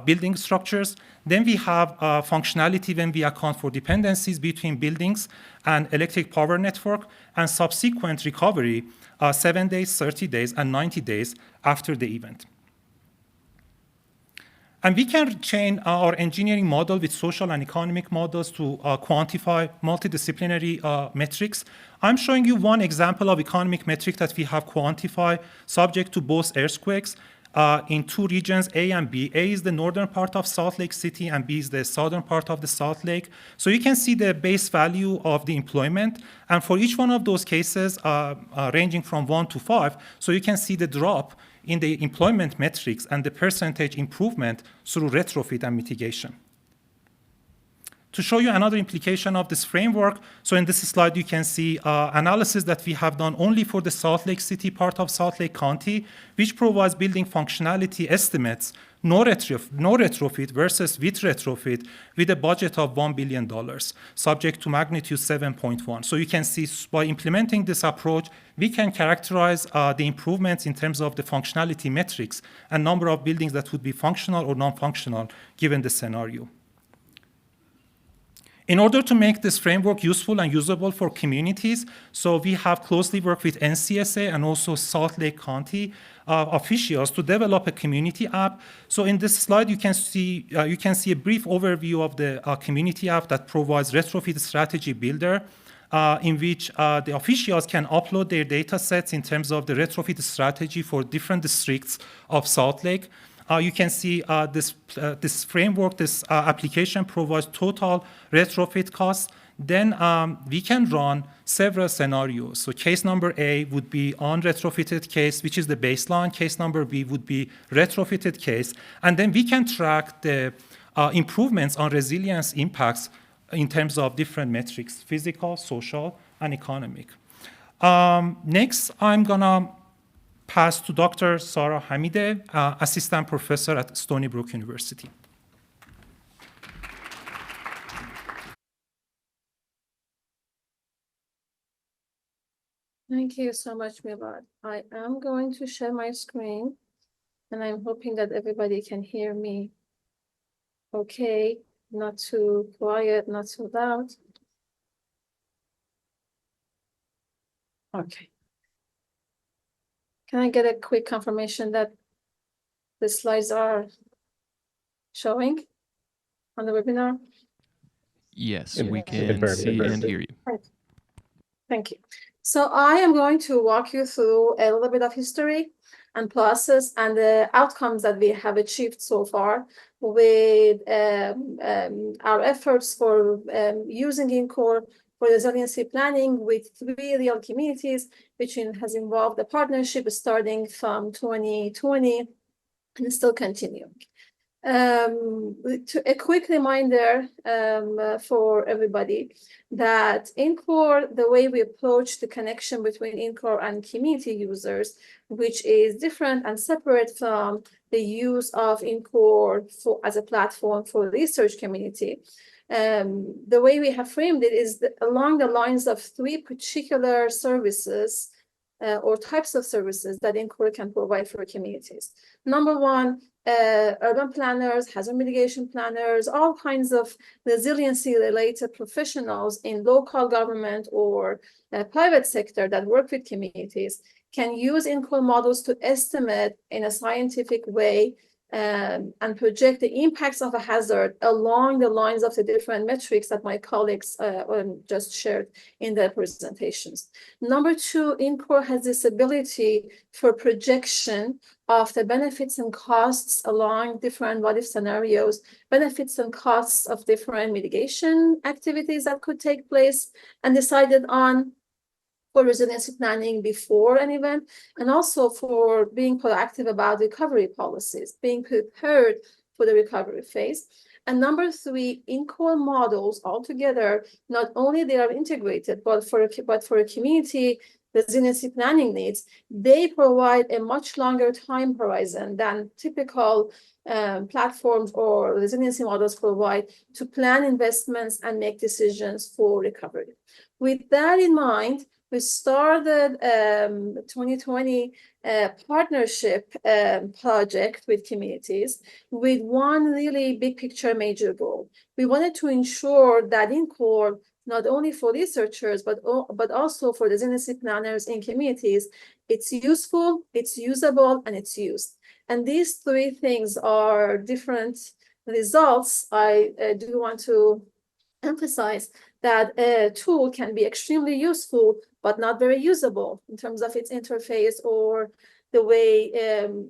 [SPEAKER 6] building structures. Then we have functionality when we account for dependencies between buildings and electric power network, and subsequent recovery 7 days, 30 days, and 90 days after the event. And we can chain our engineering model with social and economic models to quantify multidisciplinary metrics. I'm showing you one example of economic metric that we have quantified subject to both earthquakes in 2 regions, A and B. A is the northern part of Salt Lake City, and B is the southern part of the Salt Lake. So you can see the base value of the employment. And for each one of those cases, ranging from 1 to 5, so you can see the drop in the employment metrics and the percentage improvement through retrofit and mitigation. To show you another implication of this framework, so in this slide you can see analysis that we have done only for the Salt Lake City part of Salt Lake County, which provides building functionality estimates, no retrofit versus with retrofit, with a budget of $1 billion, subject to magnitude 7.1. So you can see by implementing this approach, we can characterize the improvements in terms of the functionality metrics and number of buildings that would be functional or non-functional given the scenario. In order to make this framework useful and usable for communities, so we have closely worked with NCSA and also Salt Lake County officials to develop a community app. So in this slide, you can see a brief overview of the community app that provides retrofit strategy builder, in which the officials can upload their data sets in terms of the retrofit strategy for different districts of Salt Lake. You can see this framework, this application provides total retrofit costs. Then we can run several scenarios. So case number A would be unretrofitted case, which is the baseline. Case number B would be retrofitted case. And then we can track the improvements on resilience impacts in terms of different metrics, physical, social, and economic. Next, I'm gonna pass to Dr. Sarah Hamide, assistant professor at Stony Brook University.
[SPEAKER 7] Thank you so much, Milad. I am going to share my screen, and I'm hoping that everybody can hear me okay, not too quiet, not too loud. Okay. Can I get a quick confirmation that the slides are showing on the webinar?
[SPEAKER 8] Yes, we can see and hear you.
[SPEAKER 7] Thank you. So I am going to walk you through a little bit of history and process and the outcomes that we have achieved so far with our efforts for using INCORE for resiliency planning with 3 real communities, which has involved a partnership starting from 2020 and still continuing. A quick reminder for everybody that INCORE, the way we approach the connection between INCORE and community users, which is different and separate from the use of INCORE as a platform for research community. The way we have framed it is along the lines of 3 particular services or types of services that NCORE can provide for communities. Number one, urban planners, hazard mitigation planners, all kinds of resiliency-related professionals in local government or private sector that work with communities can use NCORE models to estimate in a scientific way and project the impacts of a hazard along the lines of the different metrics that my colleagues just shared in their presentations. Number two, NCORE has this ability for projection of the benefits and costs along different what-if scenarios, benefits and costs of different mitigation activities that could take place and decided on for resiliency planning before an event, and also for being proactive about recovery policies, being prepared for the recovery phase. And number three, NCORE models altogether, not only they are integrated, but for a community resiliency planning needs, they provide a much longer time horizon than typical platforms or resiliency models provide to plan investments and make decisions for recovery. With that in mind, we started 2020 partnership project with communities with one really big picture major goal. We wanted to ensure that NCORE, not only for researchers, but also for resiliency planners in communities, it's useful, it's usable, and it's used. And these three things are different results. I do want to emphasize that a tool can be extremely useful, but not very usable in terms of its interface or the way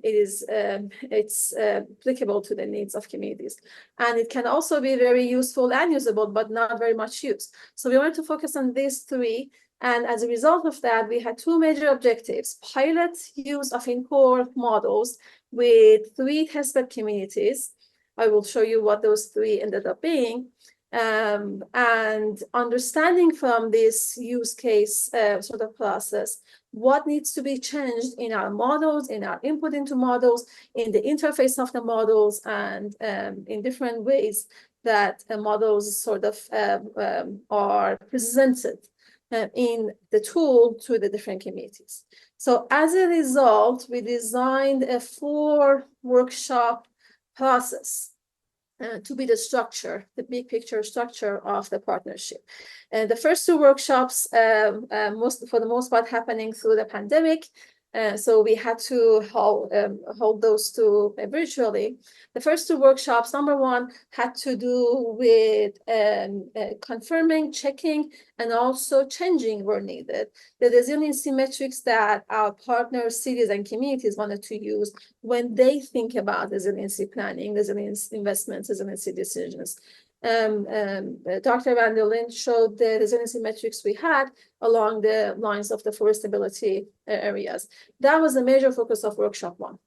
[SPEAKER 7] it's applicable to the needs of communities. And it can also be very useful and usable, but not very much used. So we wanted to focus on these three. And as a result of that, we had two major objectives: pilot use of NCORE models with 3 testbed communities. I will show you what those 3 ended up being. And understanding from this use case sort of process, what needs to be changed in our models, in our input into models, in the interface of the models, and in different ways that models sort of are presented in the tool to the different communities. So as a result, we designed a 4-workshop process to be the structure, the big picture structure of the partnership. And the first 2 workshops, for the most part, happening through the pandemic. So we had to hold those 2 virtually. The first 2 workshops, number 1, had to do with confirming, checking, and also changing where needed the resiliency metrics that our partners, cities, and communities wanted to use when they think about resiliency planning, resilience investments, resiliency decisions. Dr. Van der Lind showed the resiliency metrics we had along the lines of the forest stability areas. That was the major focus of workshop 1.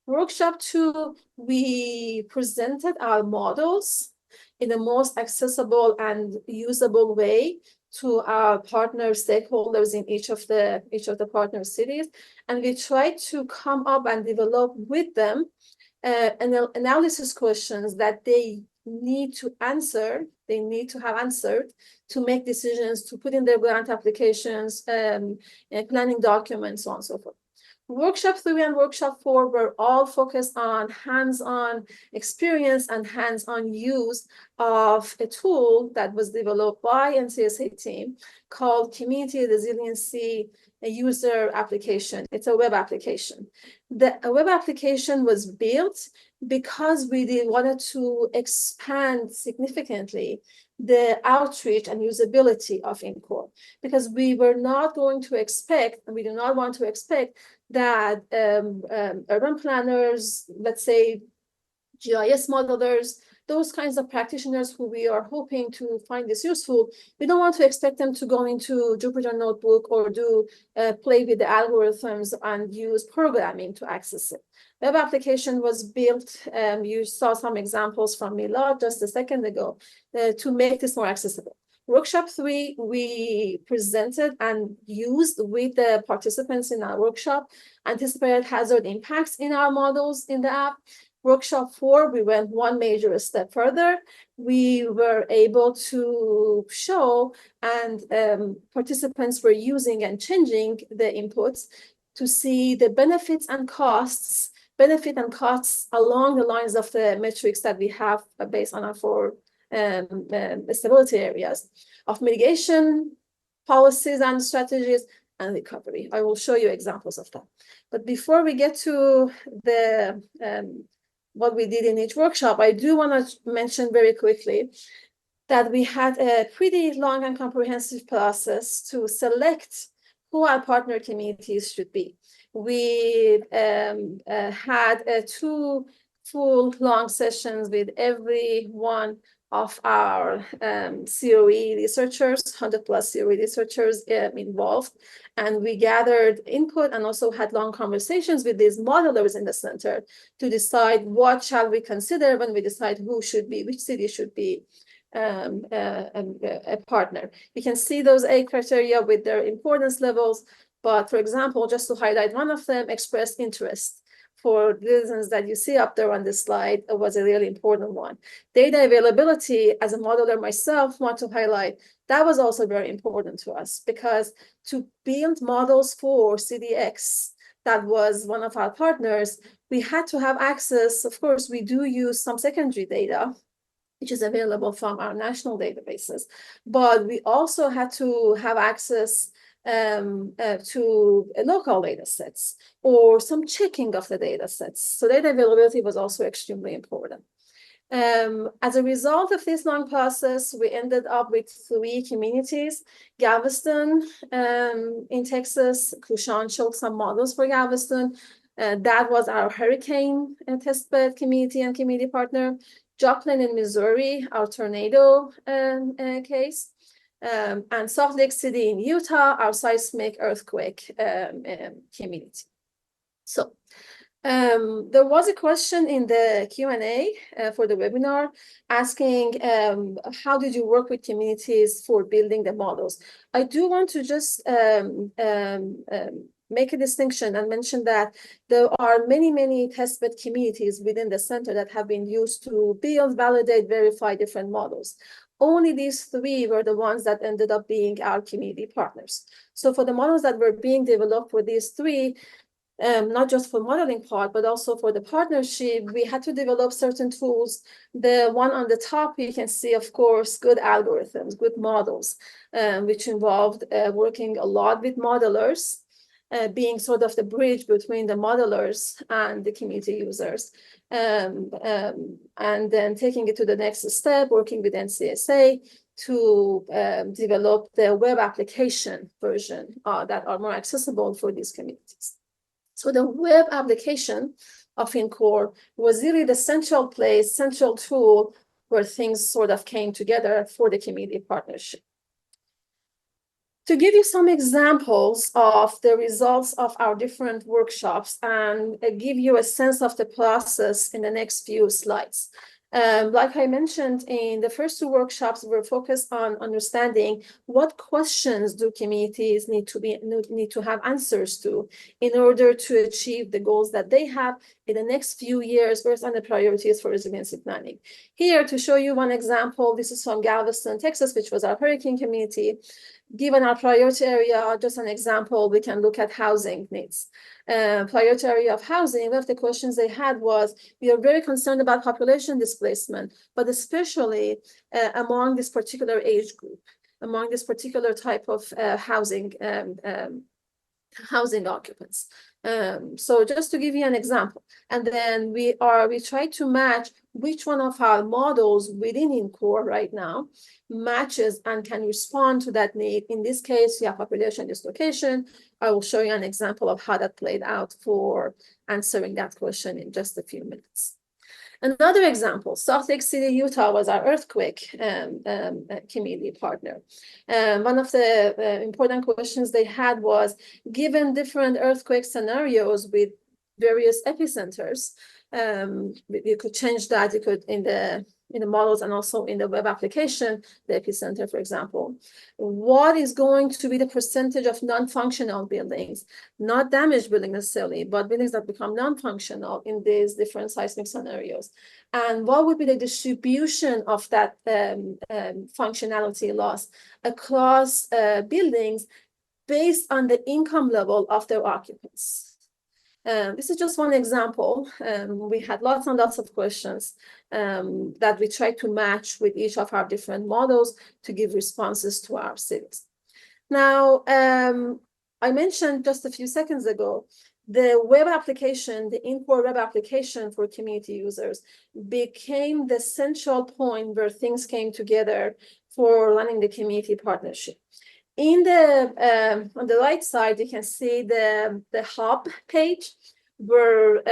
[SPEAKER 7] Workshop 2, we presented our models in the most accessible and usable way to our partner stakeholders in each of the partner cities, and we tried to come up and develop with them analysis questions that they need to answer, they need to have answered to make decisions, to put in their grant applications, and planning documents, so on and so forth. Workshop 3 and workshop 4 were all focused on hands-on experience and hands-on use of a tool that was developed by NCSA team called Community Resiliency User Application. It's a web application. The web application was built because we wanted to expand significantly the outreach and usability of NCORE, because we were not going to expect, and we do not want to expect, that urban planners, let's say GIS modelers, those kinds of practitioners who we are hoping to find this useful, we don't want to expect them to go into Jupyter Notebook or do play with the algorithms and use programming to access it. Web application was built, you saw some examples from Milad just a second ago, to make this more accessible. Workshop 3, we presented and used with the participants in our workshop anticipated hazard impacts in our models in the app. Workshop 4, we went one major step further. We were able to show, and participants were using and changing the inputs to see the benefit and costs along the lines of the metrics that we have based on our four stability areas of mitigation, policies and strategies, and recovery. I will show you examples of that. But before we get to the what we did in each workshop, I do want to mention very quickly that we had a pretty long and comprehensive process to select who our partner communities should be. We had 2 full long sessions with every one of our CoE researchers, 100+ CoE researchers involved. And we gathered input and also had long conversations with these modelers in the center to decide what shall we consider when we decide who should be, which city should be a partner. You can see those 8 criteria with their importance levels. But for example, just to highlight one of them, expressed interest for reasons that you see up there on this slide was a really important one. Data availability, as a modeler myself, want to highlight, that was also very important to us, because to build models for CDX, that was one of our partners, we had to have access. Of course, we do use some secondary data, which is available from our national databases, but we also had to have access to local data sets or some checking of the data sets. So data availability was also extremely important. As a result of this long process, we ended up with 3 communities. Galveston in Texas, Kushan showed some models for Galveston. That was our hurricane testbed community and community partner. Joplin in Missouri, our tornado case. And Salt Lake City in Utah, our seismic earthquake community. So there was a question in the Q&A for the webinar asking how did you work with communities for building the models? I do want to just make a distinction and mention that there are many, many testbed communities within the center that have been used to build, validate, verify different models. Only these 3 were the ones that ended up being our community partners. So for the models that were being developed for these 3, not just for modeling part, but also for the partnership, we had to develop certain tools. The one on the top, you can see, of course, good algorithms, good models, which involved working a lot with modelers, being sort of the bridge between the modelers and the community users. And then taking it to the next step, working with NCSA to develop the web application version that are more accessible for these communities. So the web application of InCore was really the central place, central tool where things sort of came together for the community partnership. To give you some examples of the results of our different workshops and give you a sense of the process in the next few slides. Like I mentioned, in the first 2 workshops, we're focused on understanding what questions do communities need to have answers to in order to achieve the goals that they have in the next few years, based on the priorities for resiliency planning. Here, to show you one example, this is from Galveston, Texas, which was our hurricane community. Given our priority area, just an example, we can look at housing needs. Priority area of housing, one of the questions they had was, we are very concerned about population displacement, but especially among this particular age group, among this particular type of housing occupants. So just to give you an example, and then we try to match which one of our models within InCore right now matches and can respond to that need. In this case, we have population dislocation. I will show you an example of how that played out for answering that question in just a few minutes. Another example, Salt Lake City, Utah was our earthquake community partner. One of the important questions they had was, given different earthquake scenarios with various epicenters, You could change that. You could in the models and also in the web application, the epicenter, for example. What is going to be the percentage of non-functional buildings, not damaged buildings necessarily, but buildings that become non-functional in these different seismic scenarios? And what would be the distribution of that functionality loss across buildings based on the income level of their occupants? This is just one example. We had lots and lots of questions that we tried to match with each of our different models to give responses to our cities. Now, I mentioned just a few seconds ago, the web application, the in-core web application for community users became the central point where things came together for running the community partnership. In the on the right side, you can see the hub page where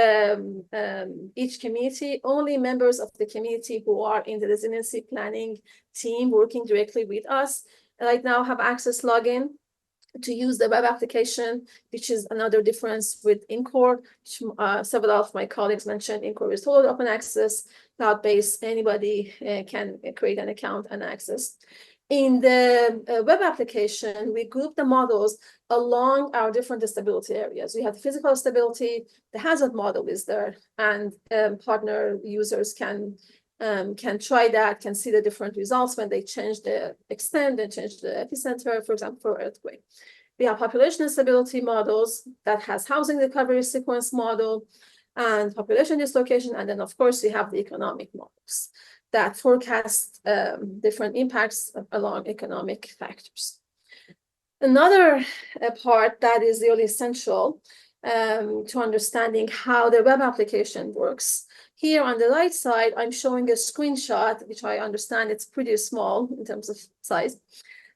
[SPEAKER 7] each community, only members of the community who are in the resiliency planning team working directly with us right now have access login to use the web application, which is another difference with in-core. Several of my colleagues mentioned in-core is totally open access, cloud-based, anybody can create an account and access. In the web application, we group the models along our different stability areas. We have physical stability, the hazard model is there, and partner users can try that, can see the different results when they change the extent and change the epicenter, for example, for earthquake. We have population stability models that has housing recovery sequence model and population dislocation. And then, of course, we have the economic models that forecast different impacts along economic factors. Another part that is really essential to understanding how the web application works. Here on the right side, I'm showing a screenshot, which I understand it's pretty small in terms of size.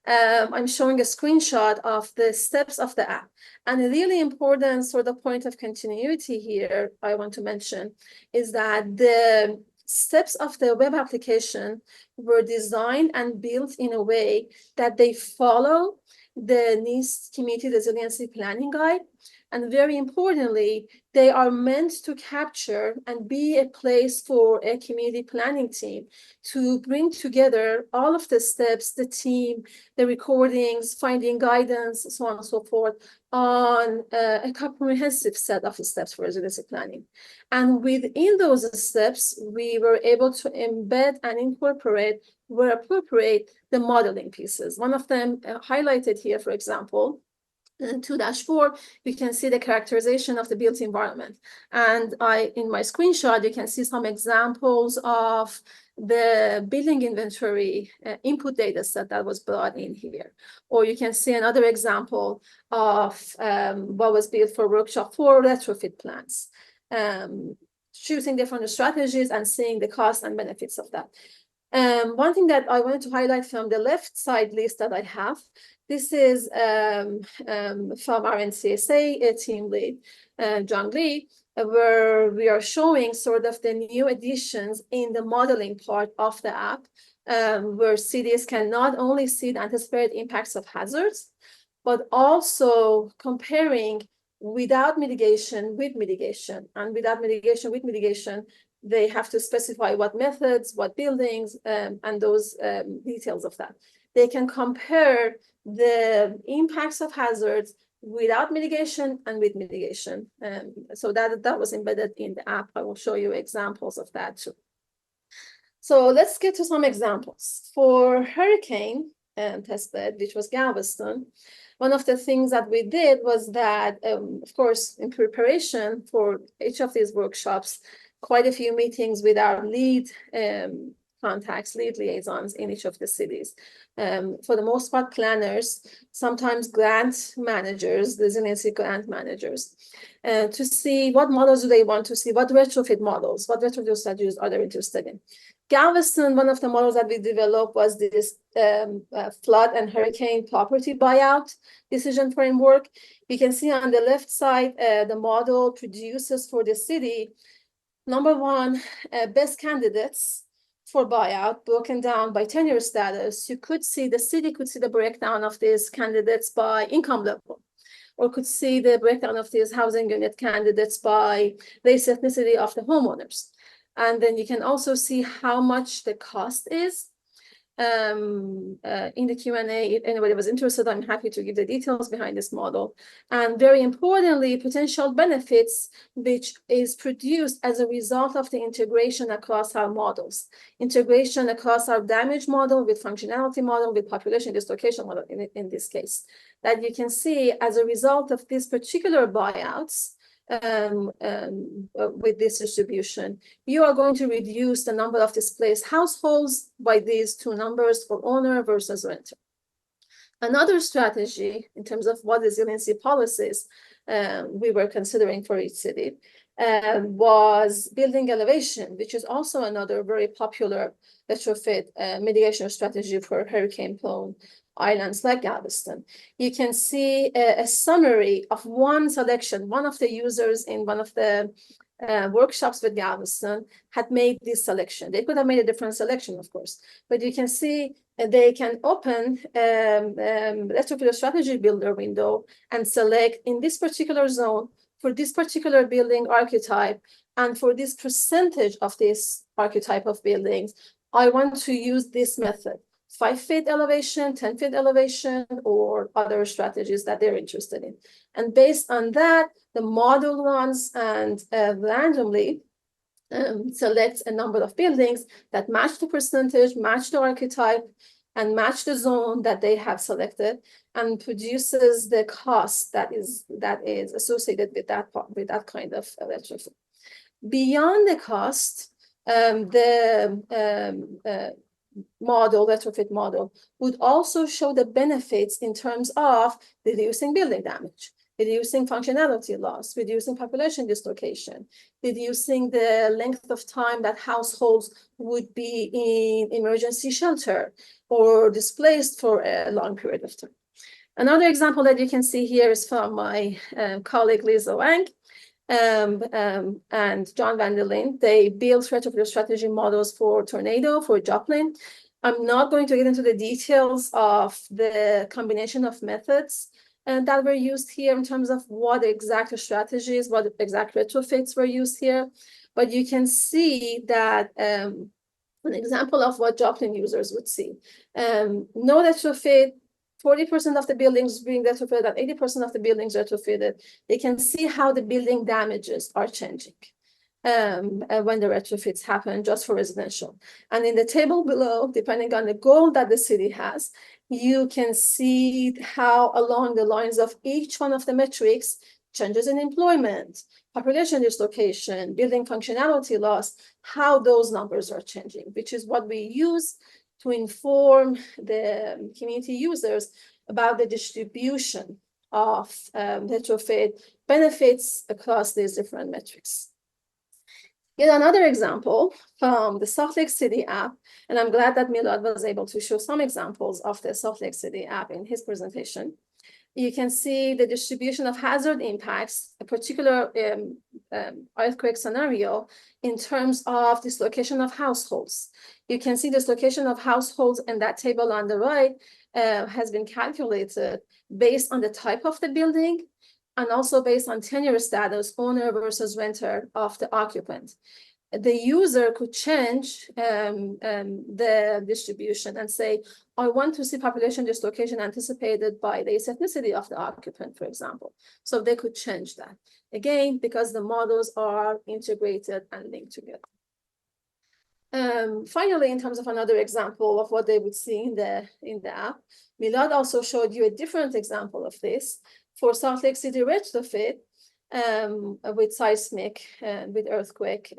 [SPEAKER 7] I'm showing a screenshot of the steps of the app. And a really important sort of point of continuity here I want to mention is that the steps of the web application were designed and built in a way that they follow the NIST Community Resiliency Planning Guide. And very importantly, they are meant to capture and be a place for a community planning team to bring together all of the steps, the team, the recordings, finding guidance, so on and so forth, on a comprehensive set of steps for resiliency planning. And within those steps, we were able to embed and incorporate, where appropriate, the modeling pieces. One of them highlighted here, for example, in 2-4, you can see the characterization of the built environment. And in my screenshot, you can see some examples of the building inventory input data set that was brought in here. Or you can see another example of what was built for workshop 4 retrofit plans, choosing different strategies and seeing the costs and benefits of that. One thing that I wanted to highlight from the left side list that I have, this is from our NCSA team lead, John Lee, where we are showing sort of the new additions in the modeling part of the app, where cities can not only see the anticipated impacts of hazards, but also comparing without mitigation with mitigation, and without mitigation with mitigation, they have to specify what methods, what buildings, and those details of that. They can compare the impacts of hazards without mitigation and with mitigation. So that was embedded in the app. I will show you examples of that too. So let's get to some examples. For hurricane testbed, which was Galveston, one of the things that we did was that, of course, in preparation for each of these workshops, quite a few meetings with our lead contacts, lead liaisons in each of the cities. For the most part, planners, sometimes grant managers, resiliency grant managers, to see what models do they want to see, what retrofit models, what retrofit strategies are they interested in. Galveston, one of the models that we developed was this flood and hurricane property buyout decision framework. You can see on the left side, the model produces for the city, number one, best candidates for buyout broken down by tenure status. You could see, the city could see the breakdown of these candidates by income level. or could see the breakdown of these housing unit candidates by race, ethnicity of the homeowners. And then you can also see how much the cost is. In the Q&A, if anybody was interested, I'm happy to give the details behind this model. And very importantly, potential benefits, which is produced as a result of the integration across our models. Integration across our damage model with functionality model, with population dislocation model in this case. That you can see as a result of these particular buyouts, with this distribution, you are going to reduce the number of displaced households by these two numbers for owner versus renter. Another strategy in terms of what resiliency policies we were considering for each city was building elevation, which is also another very popular retrofit mitigation strategy for hurricane-prone islands like Galveston. You can see a summary of one selection. One of the users in one of the workshops with Galveston had made this selection. They could have made a different selection, of course, but you can see they can open retrofit strategy builder window and select in this particular zone for this particular building archetype and for this percentage of this archetype of buildings, I want to use this method. 5-feet elevation, 10-feet elevation, or other strategies that they're interested in. And based on that, the model runs and randomly selects a number of buildings that match the percentage, match the archetype, and match the zone that they have selected, and produces the cost that is associated with that kind of retrofit. Beyond the cost, retrofit model would also show the benefits in terms of reducing building damage, reducing functionality loss, reducing population dislocation, reducing the length of time that households would be in emergency shelter or displaced for a long period of time. Another example that you can see here is from my colleague Lisa Wang and John Van der Linde. They built retrofit strategy models for tornado, for Joplin. I'm not going to get into the details of the combination of methods that were used here in terms of what exact strategies, what exact retrofits were used here. But you can see that an example of what Joplin users would see. No retrofit, 40% of the buildings being retrofitted and 80% of the buildings retrofitted. They can see how the building damages are changing when the retrofits happen just for residential. And in the table below, depending on the goal that the city has, you can see how along the lines of each one of the metrics, changes in employment, population dislocation, building functionality loss, how those numbers are changing, which is what we use to inform the community users about the distribution of retrofit benefits across these different metrics. Yet another example from the Salt Lake City app, and I'm glad that Milad was able to show some examples of the Salt Lake City app in his presentation. You can see the distribution of hazard impacts, a particular earthquake scenario in terms of dislocation of households. You can see dislocation of households in that table on the right has been calculated based on the type of the building and also based on tenure status, owner versus renter of the occupant. The user could change the distribution and say, I want to see population dislocation anticipated by the ethnicity of the occupant, for example. So they could change that. Again, because the models are integrated and linked together. Finally, in terms of another example of what they would see in the app, Milad also showed you a different example of this for Salt Lake City retrofit with seismic, with earthquake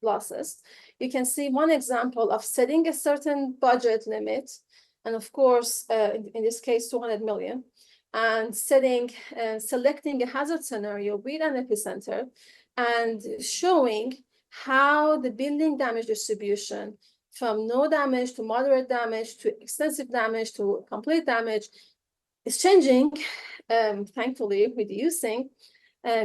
[SPEAKER 7] losses. You can see one example of setting a certain budget limit, and of course, in this case, 200 million, and selecting a hazard scenario with an epicenter and showing how the building damage distribution from no damage to moderate damage to extensive damage to complete damage is changing, thankfully, reducing,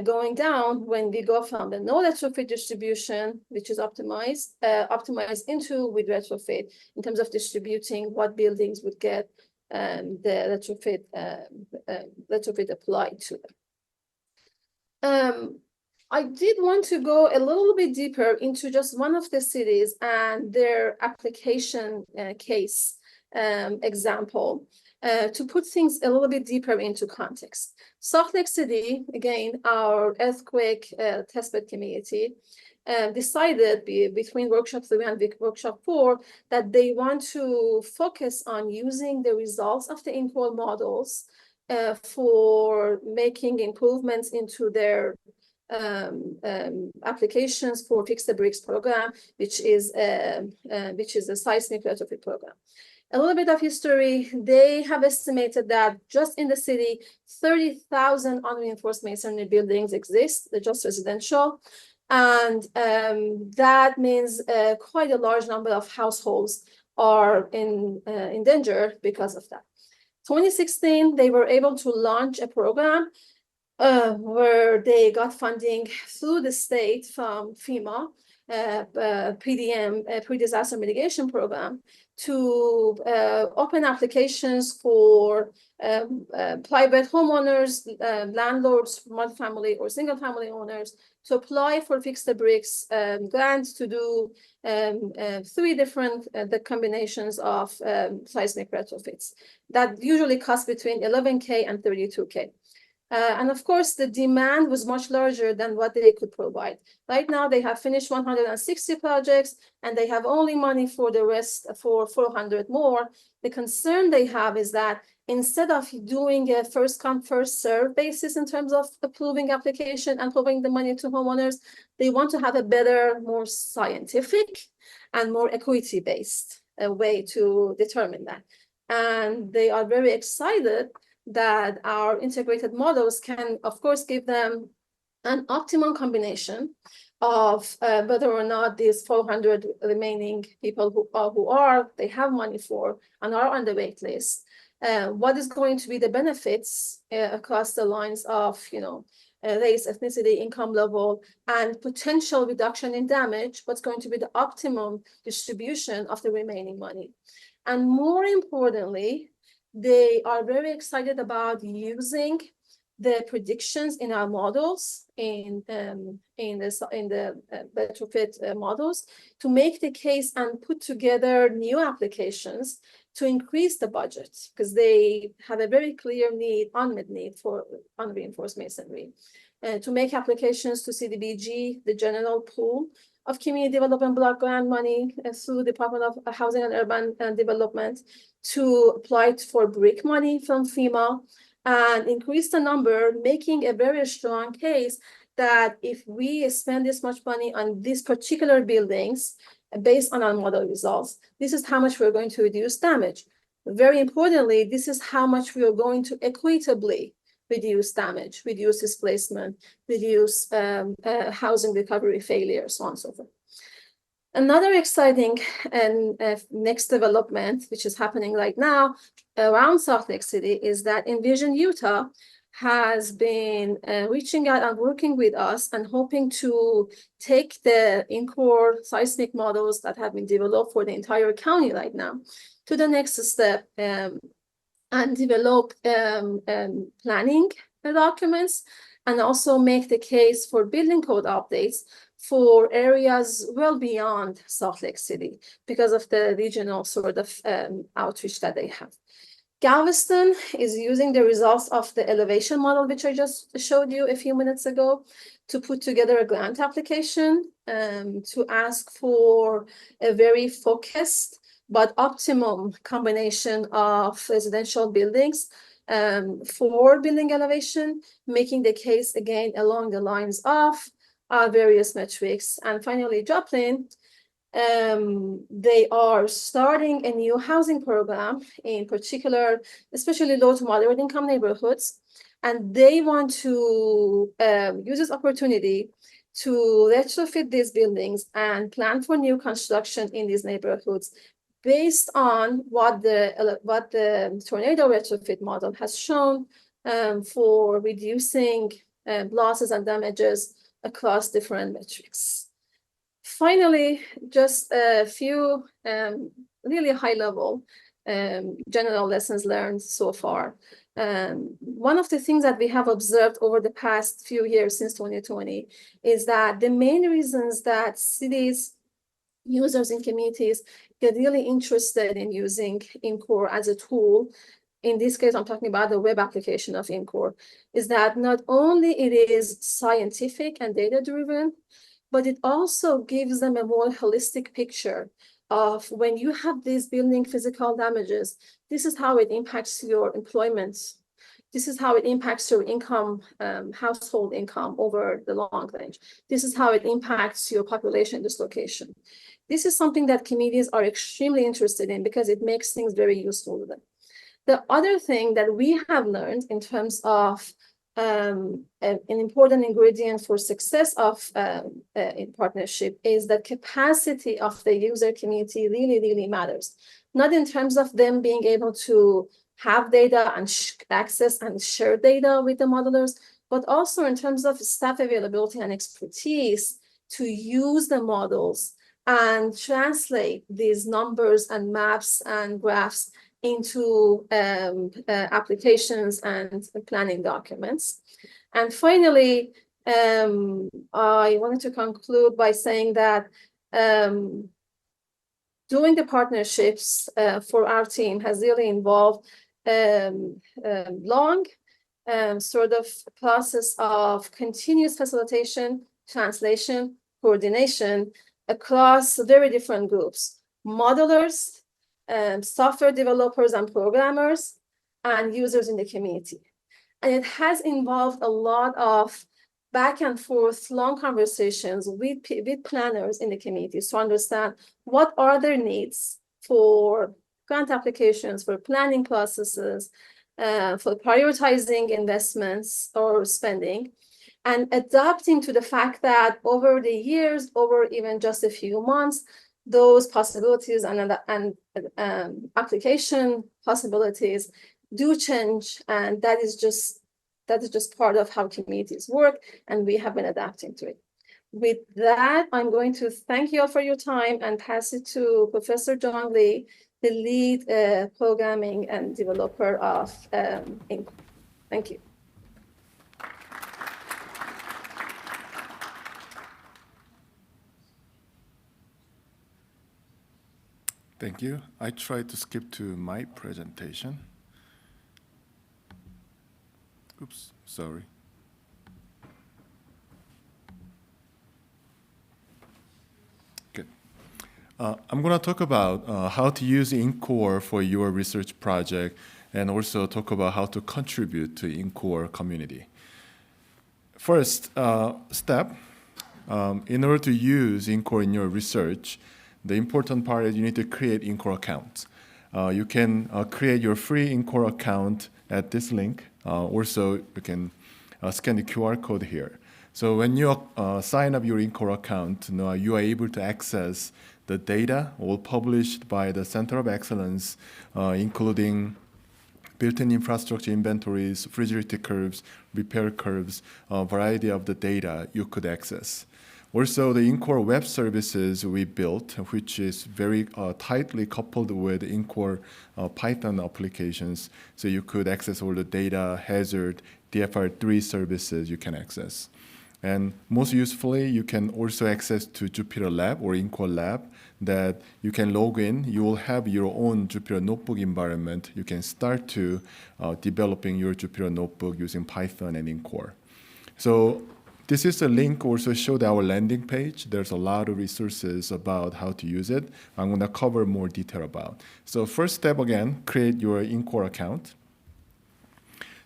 [SPEAKER 7] going down when we go from the no retrofit distribution, which is optimized into with retrofit in terms of distributing what buildings would get the retrofit applied to them. I did want to go a little bit deeper into just one of the cities and their application case example to put things a little bit deeper into context. Salt Lake City, again, our earthquake testbed community, decided between workshop 3 and workshop 4 that they want to focus on using the results of the in-core models for making improvements into their applications for Fix the Bricks program, which is a seismic retrofit program. A little bit of history, they have estimated that just in the city, 30,000 unreinforced masonry buildings exist, they're just residential. And that means quite a large number of households are in danger because of that. 2016, they were able to launch a program where they got funding through the state from FEMA, PDM, pre-disaster mitigation program, to open applications for private homeowners, landlords, multifamily or single-family owners to apply for Fix the Bricks grants to do 3 different the combinations of seismic retrofits that usually cost between $11K and $32K. And of course, the demand was much larger than what they could provide. Right now, they have finished 160 projects, and they have only money for the rest for 400 more. The concern they have is that instead of doing a first-come, first-served basis in terms of approving application and providing the money to homeowners, they want to have a better, more scientific and more equity-based way to determine that. And they are very excited that our integrated models can, of course, give them an optimum combination of whether or not these 400 remaining people who they have money for and are on the wait list, what is going to be the benefits across the lines of, race, ethnicity, income level, and potential reduction in damage, what's going to be the optimum distribution of the remaining money. And more importantly, they are very excited about using the predictions in our models, in the retrofit models, to make the case and put together new applications to increase the budget, because they have a very clear unmet need for unreinforced masonry. To make applications to CDBG, the general pool of community development block grant money through Department of Housing and Urban Development, to apply for brick money from FEMA, and increase the number, making a very strong case that if we spend this much money on these particular buildings based on our model results, this is how much we're going to reduce damage. Very importantly, this is how much we are going to equitably reduce damage, reduce displacement, reduce housing recovery failure, so on and so forth. Another exciting and next development, which is happening right now around Salt Lake City, is that Envision Utah has been reaching out and working with us and hoping to take the in-core seismic models that have been developed for the entire county right now to the next step and develop planning documents, and also make the case for building code updates for areas well beyond Salt Lake City because of the regional sort of outreach that they have. Galveston is using the results of the elevation model, which I just showed you a few minutes ago, to put together a grant application to ask for a very focused but optimum combination of residential buildings for building elevation, making the case again along the lines of various metrics. And finally, Joplin, they are starting a new housing program, in particular, especially low to moderate income neighborhoods. And they want to use this opportunity to retrofit these buildings and plan for new construction in these neighborhoods based on what the tornado retrofit model has shown for reducing losses and damages across different metrics. Finally, just a few really high-level general lessons learned so far. One of the things that we have observed over the past few years since 2020 is that the main reasons that cities, users and communities get really interested in using InCore as a tool, in this case, I'm talking about the web application of InCore, is that not only it is scientific and data-driven, but it also gives them a more holistic picture of when you have these building physical damages, this is how it impacts your employment. This is how it impacts your income, household income over the long range. This is how it impacts your population dislocation. This is something that communities are extremely interested in because it makes things very useful to them. The other thing that we have learned in terms of an important ingredient for success of in partnership is that capacity of the user community really, really matters. Not in terms of them being able to have data and access and share data with the modelers, but also in terms of staff availability and expertise to use the models and translate these numbers and maps and graphs into applications and planning documents. And finally, I wanted to conclude by saying that doing the partnerships for our team has really involved long sort of process of continuous facilitation, translation, coordination across very different groups: modelers, software developers and programmers, and users in the community. And it has involved a lot of back and forth, long conversations with planners in the communities to understand what are their needs for grant applications, for planning processes, for prioritizing investments or spending, and adapting to the fact that over the years, over even just a few months, those possibilities and application possibilities do change, and that is just part of how communities work, and we have been adapting to it. With that, I'm going to thank you all for your time and pass it to Professor John Lee, the lead programming and developer of InCore. Thank you.
[SPEAKER 9] Thank you. I tried to skip to my presentation. Oops, sorry. Good. I'm going to talk about how to use InCore for your research project and also talk about how to contribute to InCore community. First step, in order to use InCore in your research, the important part is you need to create InCore accounts. You can create your free InCore account at this link. Also, you can scan the QR code here. So when you sign up your InCore account, you are able to access the data all published by the Center of Excellence, including built-in infrastructure inventories, fragility curves, repair curves, a variety of the data you could access. Also, the InCore web services we built, which is very tightly coupled with InCore Python applications, so you could access all the data, hazard, DFR3 services you can access. And most usefully, you can also access to Jupyter Lab or InCore Lab that you can log in. You will have your own Jupyter Notebook environment. You can start to developing your Jupyter Notebook using Python and InCore. So this is a link also showed our landing page. There's a lot of resources about how to use it. I'm going to cover more detail about. So first step, again, create your InCore account.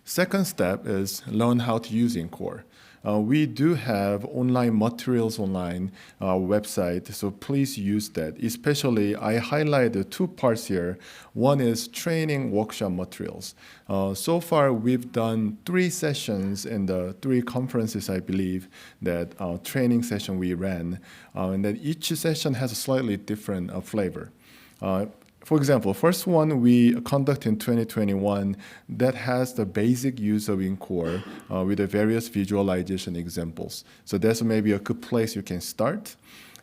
[SPEAKER 9] Second step is learn how to use InCore. We do have online materials online website, so please use that. Especially, I highlight the two parts here. One is training workshop materials. So far, we've done 3 sessions in the 3 conferences, I believe, that training session we ran, and that each session has a slightly different flavor. For example, first one we conduct in 2021 that has the basic use of InCore with the various visualization examples. So that's maybe a good place you can start.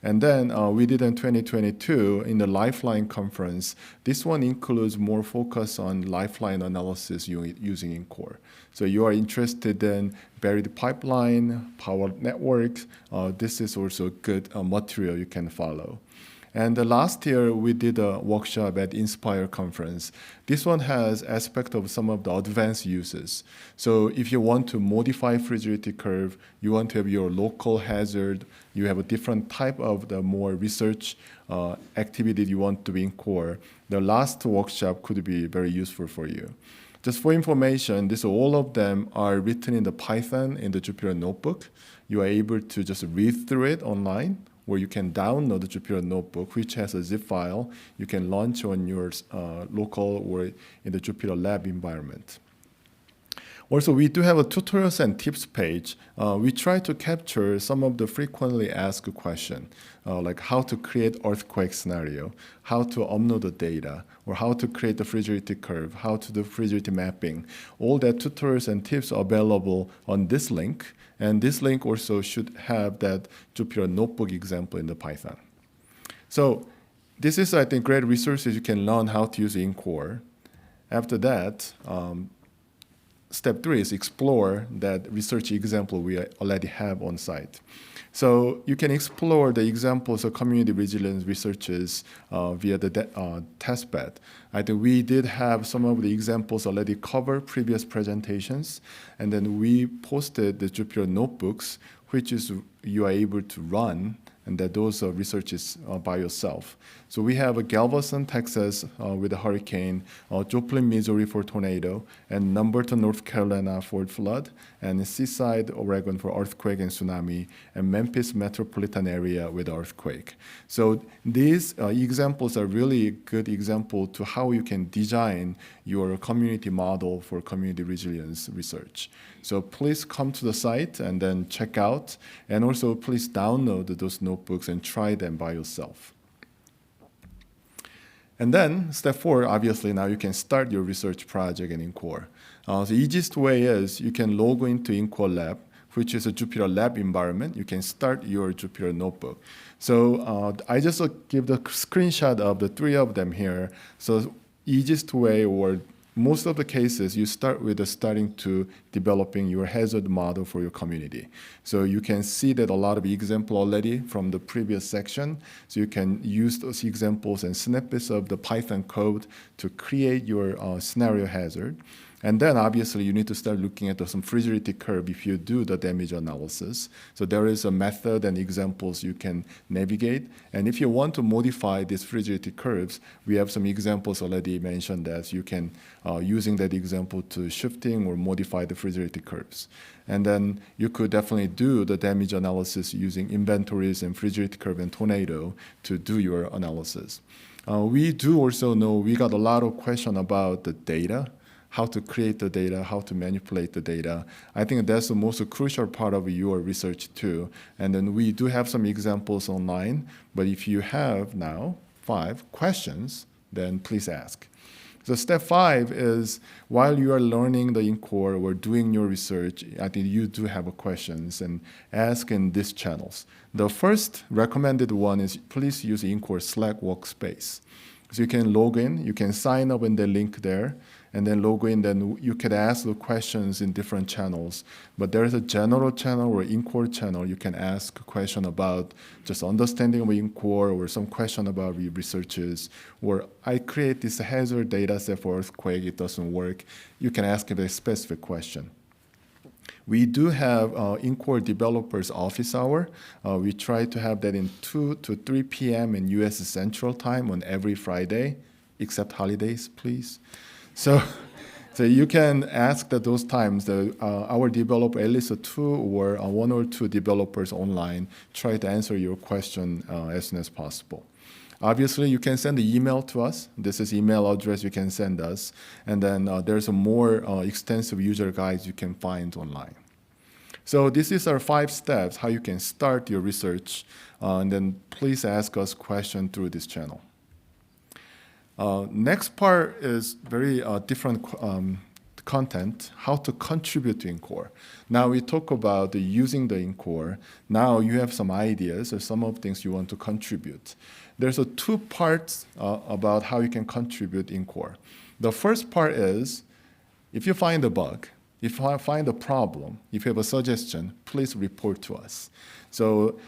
[SPEAKER 9] And then we did in 2022 in the Lifeline conference. This one includes more focus on Lifeline analysis using InCore. So you are interested in buried pipeline, power networks. This is also good material you can follow. And last year, we did a workshop at Inspire conference. This one has aspect of some of the advanced uses. So if you want to modify fragility curve, you want to have your local hazard, you have a different type of the more research activity you want to be in core, the last workshop could be very useful for you. Just for information, all of them are written in the Python in the Jupyter Notebook. You are able to just read through it online, where you can download the Jupyter Notebook, which has a zip file you can launch on your local or in the Jupyter Lab environment. Also, we do have a tutorials and tips page. We try to capture some of the frequently asked questions, like how to create earthquake scenario, how to upload the data, or how to create the fragility curve, how to do fragility mapping. All that tutorials and tips are available on this link. And this link also should have that Jupyter Notebook example in the Python. So this is, I think, great resources you can learn how to use InCore. After that, step 3 is explore that research example we already have on site. So you can explore the examples of community resilience researches via the testbed. I think we did have some of the examples already covered previous presentations, and then we posted the Jupyter Notebooks, which is you are able to run, and that those researches by yourself. So we have Galveston, Texas with a hurricane, Joplin, Missouri for tornado, and Lumberton, North Carolina for flood, and Seaside, Oregon for earthquake and tsunami, and Memphis metropolitan area with earthquake. So these examples are really good example to how you can design your community model for community resilience research. So please come to the site and then check out, and also please download those notebooks and try them by yourself. And then step 4, obviously now you can start your research project in InCore. The easiest way is you can log into InCore Lab, which is a Jupyter Lab environment. You can start your Jupyter Notebook. So I just give the screenshot of the 3 of them here. So easiest way, or most of the cases, you start with starting to developing your hazard model for your community. So you can see that a lot of examples already from the previous section. So you can use those examples and snippets of the Python code to create your scenario hazard. And then obviously you need to start looking at some fragility curve if you do the damage analysis. So there is a method and examples you can navigate. And if you want to modify these fragility curves, we have some examples already mentioned that you can, using that example to shifting or modify the fragility curves. And then you could definitely do the damage analysis using inventories and fragility curve and tornado to do your analysis. We do also know we got a lot of questions about the data, how to create the data, how to manipulate the data. I think that's the most crucial part of your research too. And then we do have some examples online, but if you have now 5 questions, then please ask. So step 5 is while you are learning the InCore or doing your research, I think you do have questions and ask in these channels. The first recommended one is please use InCore Slack workspace. So you can log in, you can sign up in the link there, and then log in, then you can ask the questions in different channels. But there is a general channel or InCore channel. You can ask a question about just understanding of InCore or some question about researches. Or I create this hazard data set for earthquake, it doesn't work. You can ask a specific question. We do have InCore Developers Office Hour. We try to have that in 2 to 3 p.m. in U.S. Central Time on every Friday, except holidays, please. So you can ask at those times our developer, at least 2 or 1 or 2 developers online, try to answer your question as soon as possible. Obviously, you can send an email to us. This is email address you can send us. And then there's a more extensive user guides you can find online. So this is our 5 steps, how you can start your research. And then please ask us questions through this channel. Next part is very different content, how to contribute to INCORE. Now we talk about using the INCORE. Now you have some ideas or some of things you want to contribute. There's two parts about how you can contribute INCORE. The first part is, if you find a bug, if you find a problem, if you have a suggestion, please report to us. So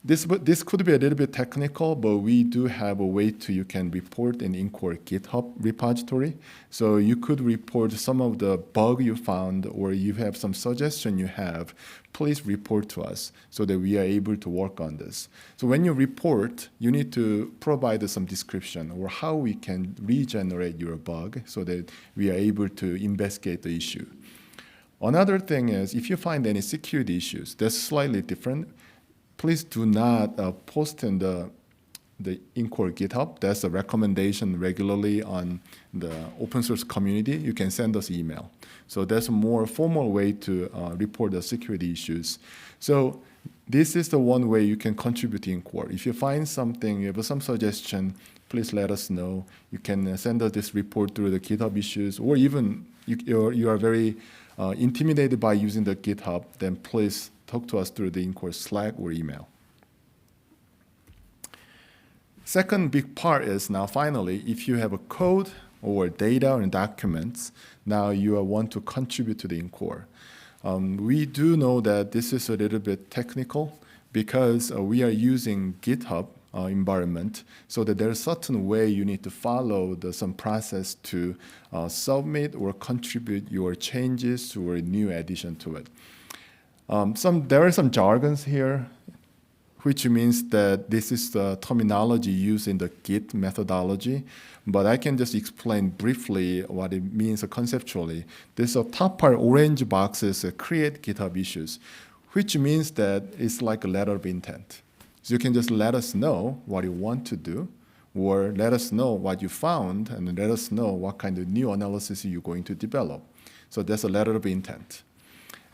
[SPEAKER 9] this could be a little bit technical, but we do have a way you can report in INCORE GitHub repository. So you could report some of the bug you found, or you have some suggestion you have, please report to us so that we are able to work on this. So when you report, you need to provide some description or how we can regenerate your bug so that we are able to investigate the issue. Another thing is, if you find any security issues, that's slightly different. Please do not post in the INCORE GitHub. That's a recommendation regularly on the open source community. You can send us email. So that's a more formal way to report the security issues. So this is the one way you can contribute to INCORE. If you find something, you have some suggestion, please let us know. You can send us this report through the GitHub issues, or even you are very intimidated by using the GitHub, then please talk to us through the INCORE Slack or email. Second big part is now finally, if you have a code or data or documents, now you want to contribute to the INCORE. We do know that this is a little bit technical because we are using GitHub environment, so that there's a certain way you need to follow some process to submit or contribute your changes or a new addition to it. There are some jargons here, which means that this is the terminology used in the Git methodology, but I can just explain briefly what it means conceptually. This top part, orange boxes, create GitHub issues, which means that it's like a letter of intent. So you can just let us know what you want to do, or let us know what you found, and let us know what kind of new analysis you're going to develop. So that's a letter of intent.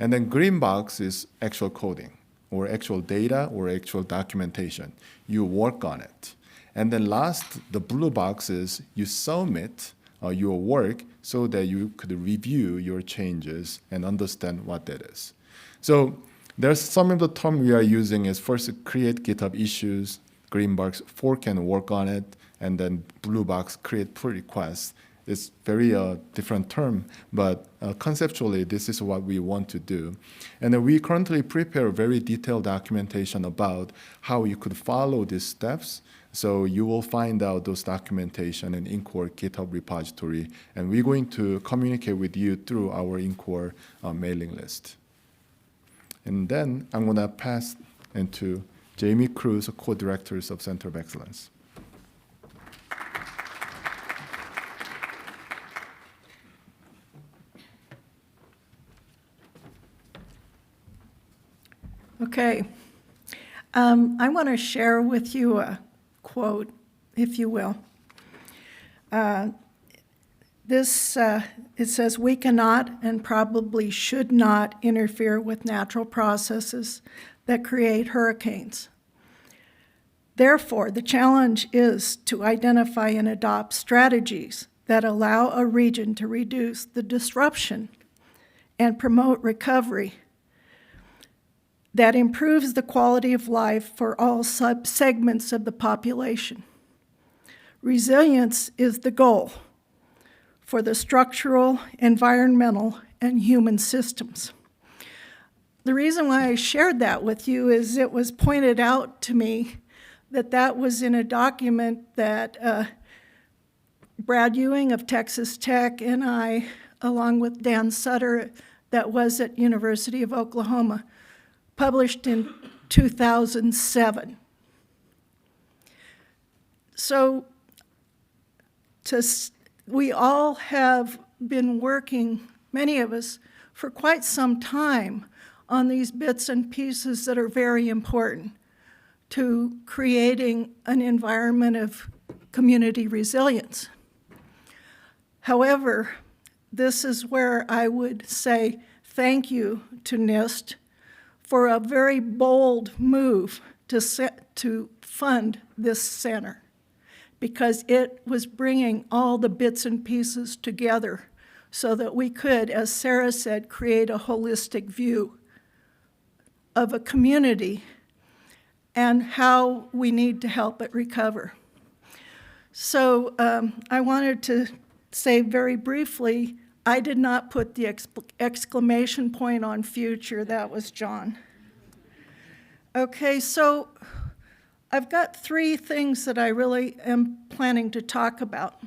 [SPEAKER 9] And then green box is actual coding, or actual data, or actual documentation. You work on it. And then last, the blue box is you submit your work so that you could review your changes and understand what that is. So there's some of the term we are using is first create GitHub issues, green box fork and work on it, and then blue box create pull requests. It's very different term, but conceptually, this is what we want to do. And then we currently prepare very detailed documentation about how you could follow these steps. So you will find out those documentation in INCORE GitHub repository, and we're going to communicate with you through our INCORE mailing list. And then I'm going to pass into Jamie Cruz, co-directors of Center of Excellence.
[SPEAKER 10] Okay. I want to share with you a quote, if you will. It says, "We cannot and probably should not interfere with natural processes that create hurricanes. Therefore, the challenge is to identify and adopt strategies that allow a region to reduce the disruption and promote recovery that improves the quality of life for all subsegments of the population. Resilience is the goal for the structural, environmental, and human systems." The reason why I shared that with you is it was pointed out to me that that was in a document that Brad Ewing of Texas Tech and I, along with Dan Sutter, that was at University of Oklahoma, published in 2007. So we all have been working, many of us, for quite some time on these bits and pieces that are very important to creating an environment of community resilience. However, this is where I would say thank you to NIST for a very bold move to fund this center, because it was bringing all the bits and pieces together so that we could, as Sarah said, create a holistic view of a community and how we need to help it recover. So I wanted to say very briefly, I did not put the exclamation point on future. That was John. Okay, so I've got three things that I really am planning to talk about.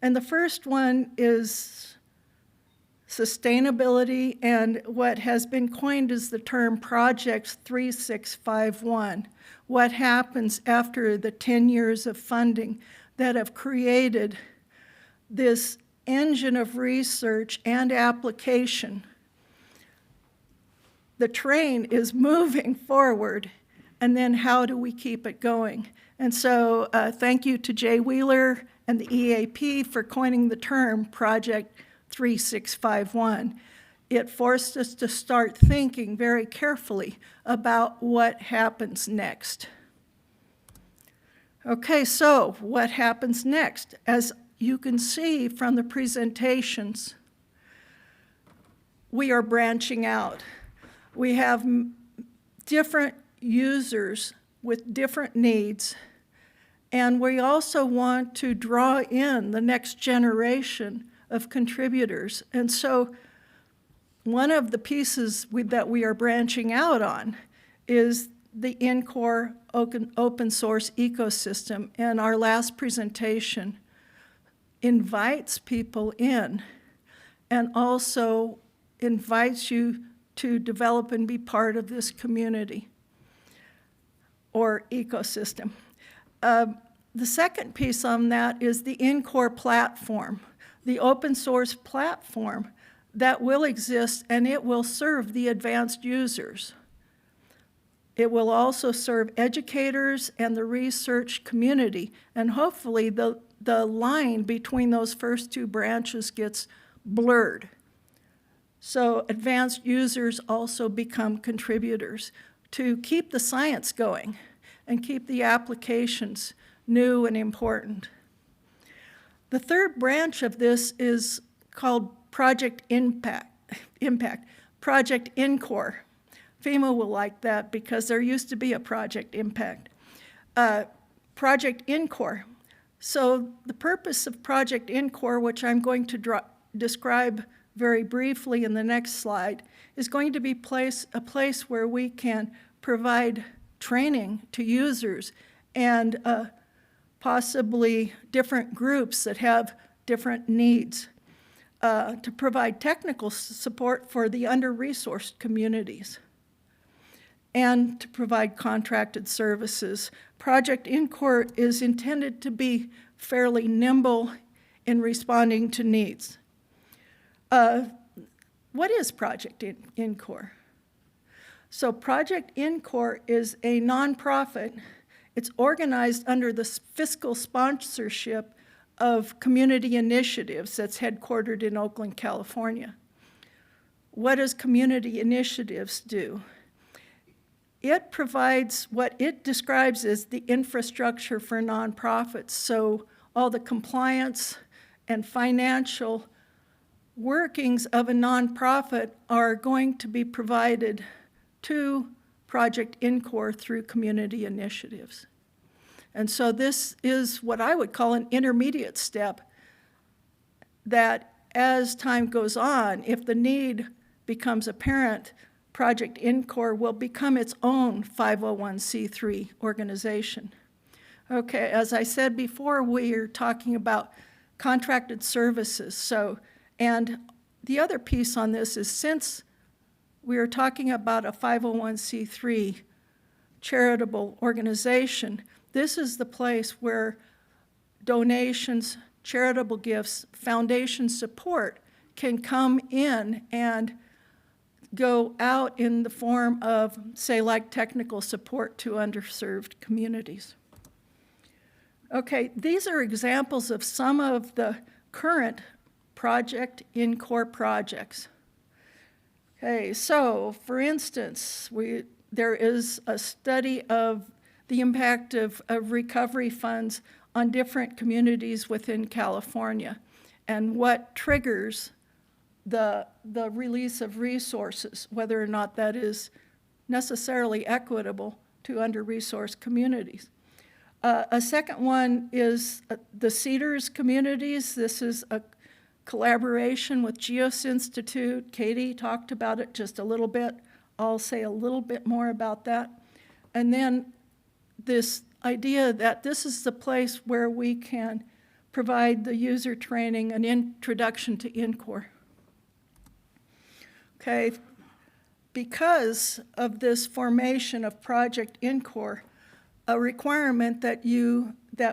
[SPEAKER 10] And the first one is sustainability and what has been coined as the term Project 3651. What happens after the 10 years of funding that have created this engine of research and application. The train is moving forward, and then how do we keep it going? And so thank you to Jay Wheeler and the EAP for coining the term Project 3651. It forced us to start thinking very carefully about what happens next. Okay, so what happens next? As you can see from the presentations, we are branching out. We have different users with different needs, and we also want to draw in the next generation of contributors. And so one of the pieces that we are branching out on is the NCoRE open source ecosystem. And our last presentation invites people in and also invites you to develop and be part of this community or ecosystem. The second piece on that is the NCoRE platform, the open source platform that will exist, and it will serve the advanced users. It will also serve educators and the research community, and hopefully the line between those first two branches gets blurred. So advanced users also become contributors to keep the science going and keep the applications new and important. The third branch of this is called Project Impact, Project NCoRE. FEMA will like that because there used to be a Project Impact. Project NCoRE. So the purpose of Project NCoRE, which I'm going to describe very briefly in the next slide, is going to be a place where we can provide training to users and possibly different groups that have different needs to provide technical support for the under-resourced communities and to provide contracted services. Project NCoRE is intended to be fairly nimble in responding to needs. What is Project NCoRE? So Project NCoRE is a nonprofit. It's organized under the fiscal sponsorship of Community Initiatives that's headquartered in Oakland, California. What does Community Initiatives do? It provides what it describes as the infrastructure for nonprofits. So all the compliance and financial workings of a nonprofit are going to be provided to Project NCoRE through Community Initiatives. And so this is what I would call an intermediate step that as time goes on, if the need becomes apparent, Project NCoRE will become its own 501c3 organization. Okay, as I said before, we're talking about contracted services. And the other piece on this is, since we are talking about a 501c3 charitable organization, this is the place where donations, charitable gifts, foundation support can come in and go out in the form of, say, like technical support to underserved communities. Okay, these are examples of some of the current Project NCoRE projects. Okay, so for instance, there is a study of the impact of recovery funds on different communities within California. and what triggers the release of resources, whether or not that is necessarily equitable to under-resourced communities. A second one is the Cedars communities. This is a collaboration with GEOS Institute. Katie talked about it just a little bit. I'll say a little bit more about that. And then this idea that this is the place where we can provide the user training, an introduction to NCORE. Okay, because of this formation of Project NCORE, a requirement that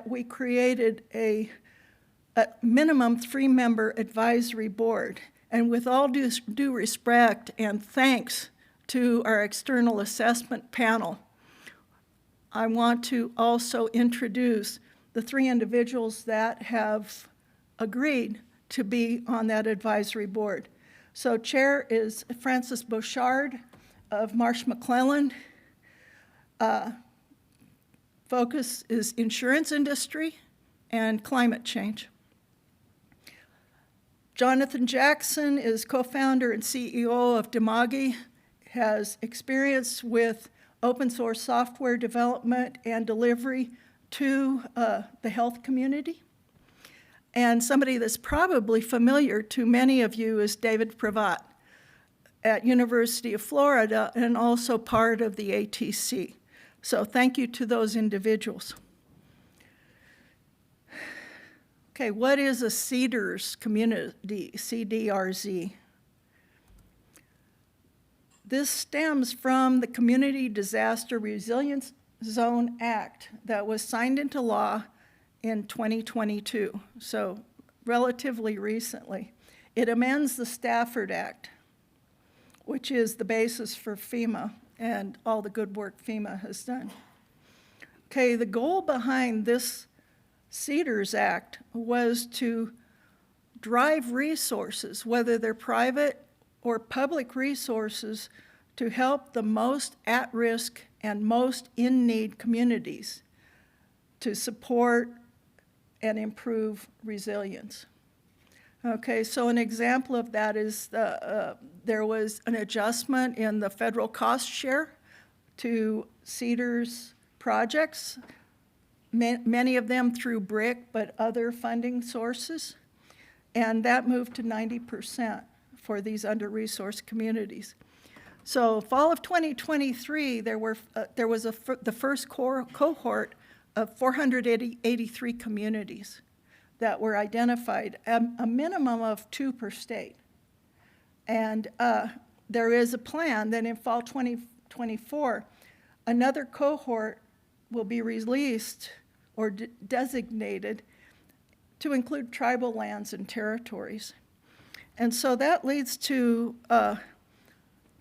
[SPEAKER 10] we created a minimum 3-member advisory board. And with all due respect and thanks to our external assessment panel, I want to also introduce the 3 individuals that have agreed to be on that advisory board. So chair is Francis Bouchard of Marsh McClellan. Focus is insurance industry and climate change. Jonathan Jackson is co-founder and CEO of Dimagi, has experience with open source software development and delivery to the health community. And somebody that's probably familiar to many of you is David Pravat at University of Florida and also part of the ATC. So thank you to those individuals. Okay, what is a CDRZ community, CDRZ? This stems from the Community Disaster Resilience Zone Act that was signed into law in 2022, so relatively recently. It amends the Stafford Act, which is the basis for FEMA and all the good work FEMA has done. Okay, the goal behind this CDRZ Act was to drive resources, whether they're private or public resources, to help the most at-risk and most in-need communities to support and improve resilience. Okay, so an example of that is there was an adjustment in the federal cost share to CDRZ projects, many of them through BRIC, but other funding sources, and that moved to 90% for these under-resourced communities. So fall of 2023, there was the first cohort of 483 communities that were identified, a minimum of 2 per state. And there is a plan that in fall 2024, another cohort will be released or designated to include tribal lands and territories. And so that leads to the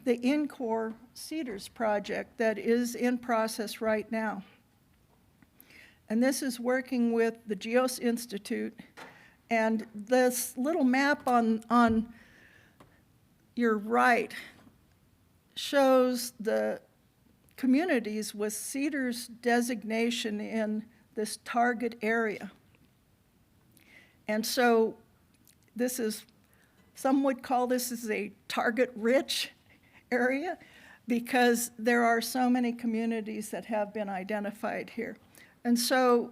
[SPEAKER 10] NCORE CDRZ project that is in process right now. And this is working with the GEOS Institute. And this little map on your right shows the communities with CDRZ designation in this target area. And so this is, some would call this as a target-rich area because there are so many communities that have been identified here. And so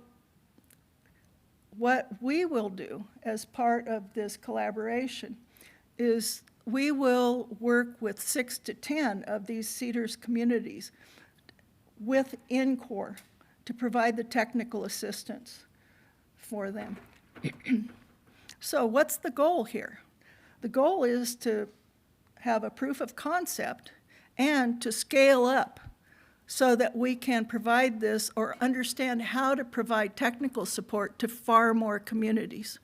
[SPEAKER 10] what we will do as part of this collaboration is we will work with 6 to 10 of these CDRZ communities with NCORE to provide the technical assistance for them. So what's the goal here? The goal is to have a proof of concept and to scale up so that we can provide this or understand how to provide technical support to far more communities.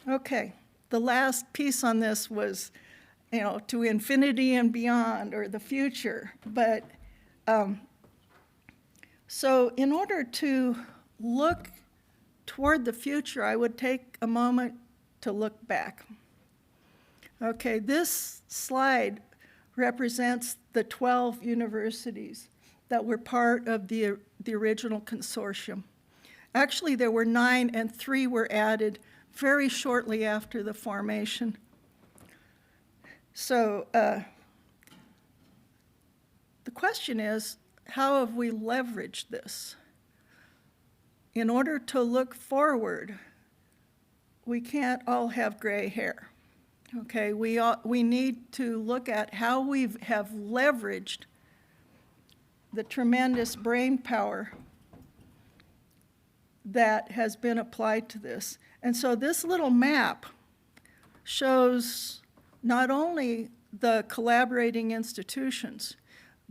[SPEAKER 10] Okay, the last piece on this was, to infinity and beyond, or the future. But so in order to look toward the future, I would take a moment to look back. Okay, this slide represents the 12 universities that were part of the original consortium. Actually, there were 9 and 3 were added very shortly after the formation. So the question is, how have we leveraged this? In order to look forward, we can't all have gray hair. Okay, we need to look at how we have leveraged the tremendous brain power that has been applied to this. And so this little map shows not only the collaborating institutions,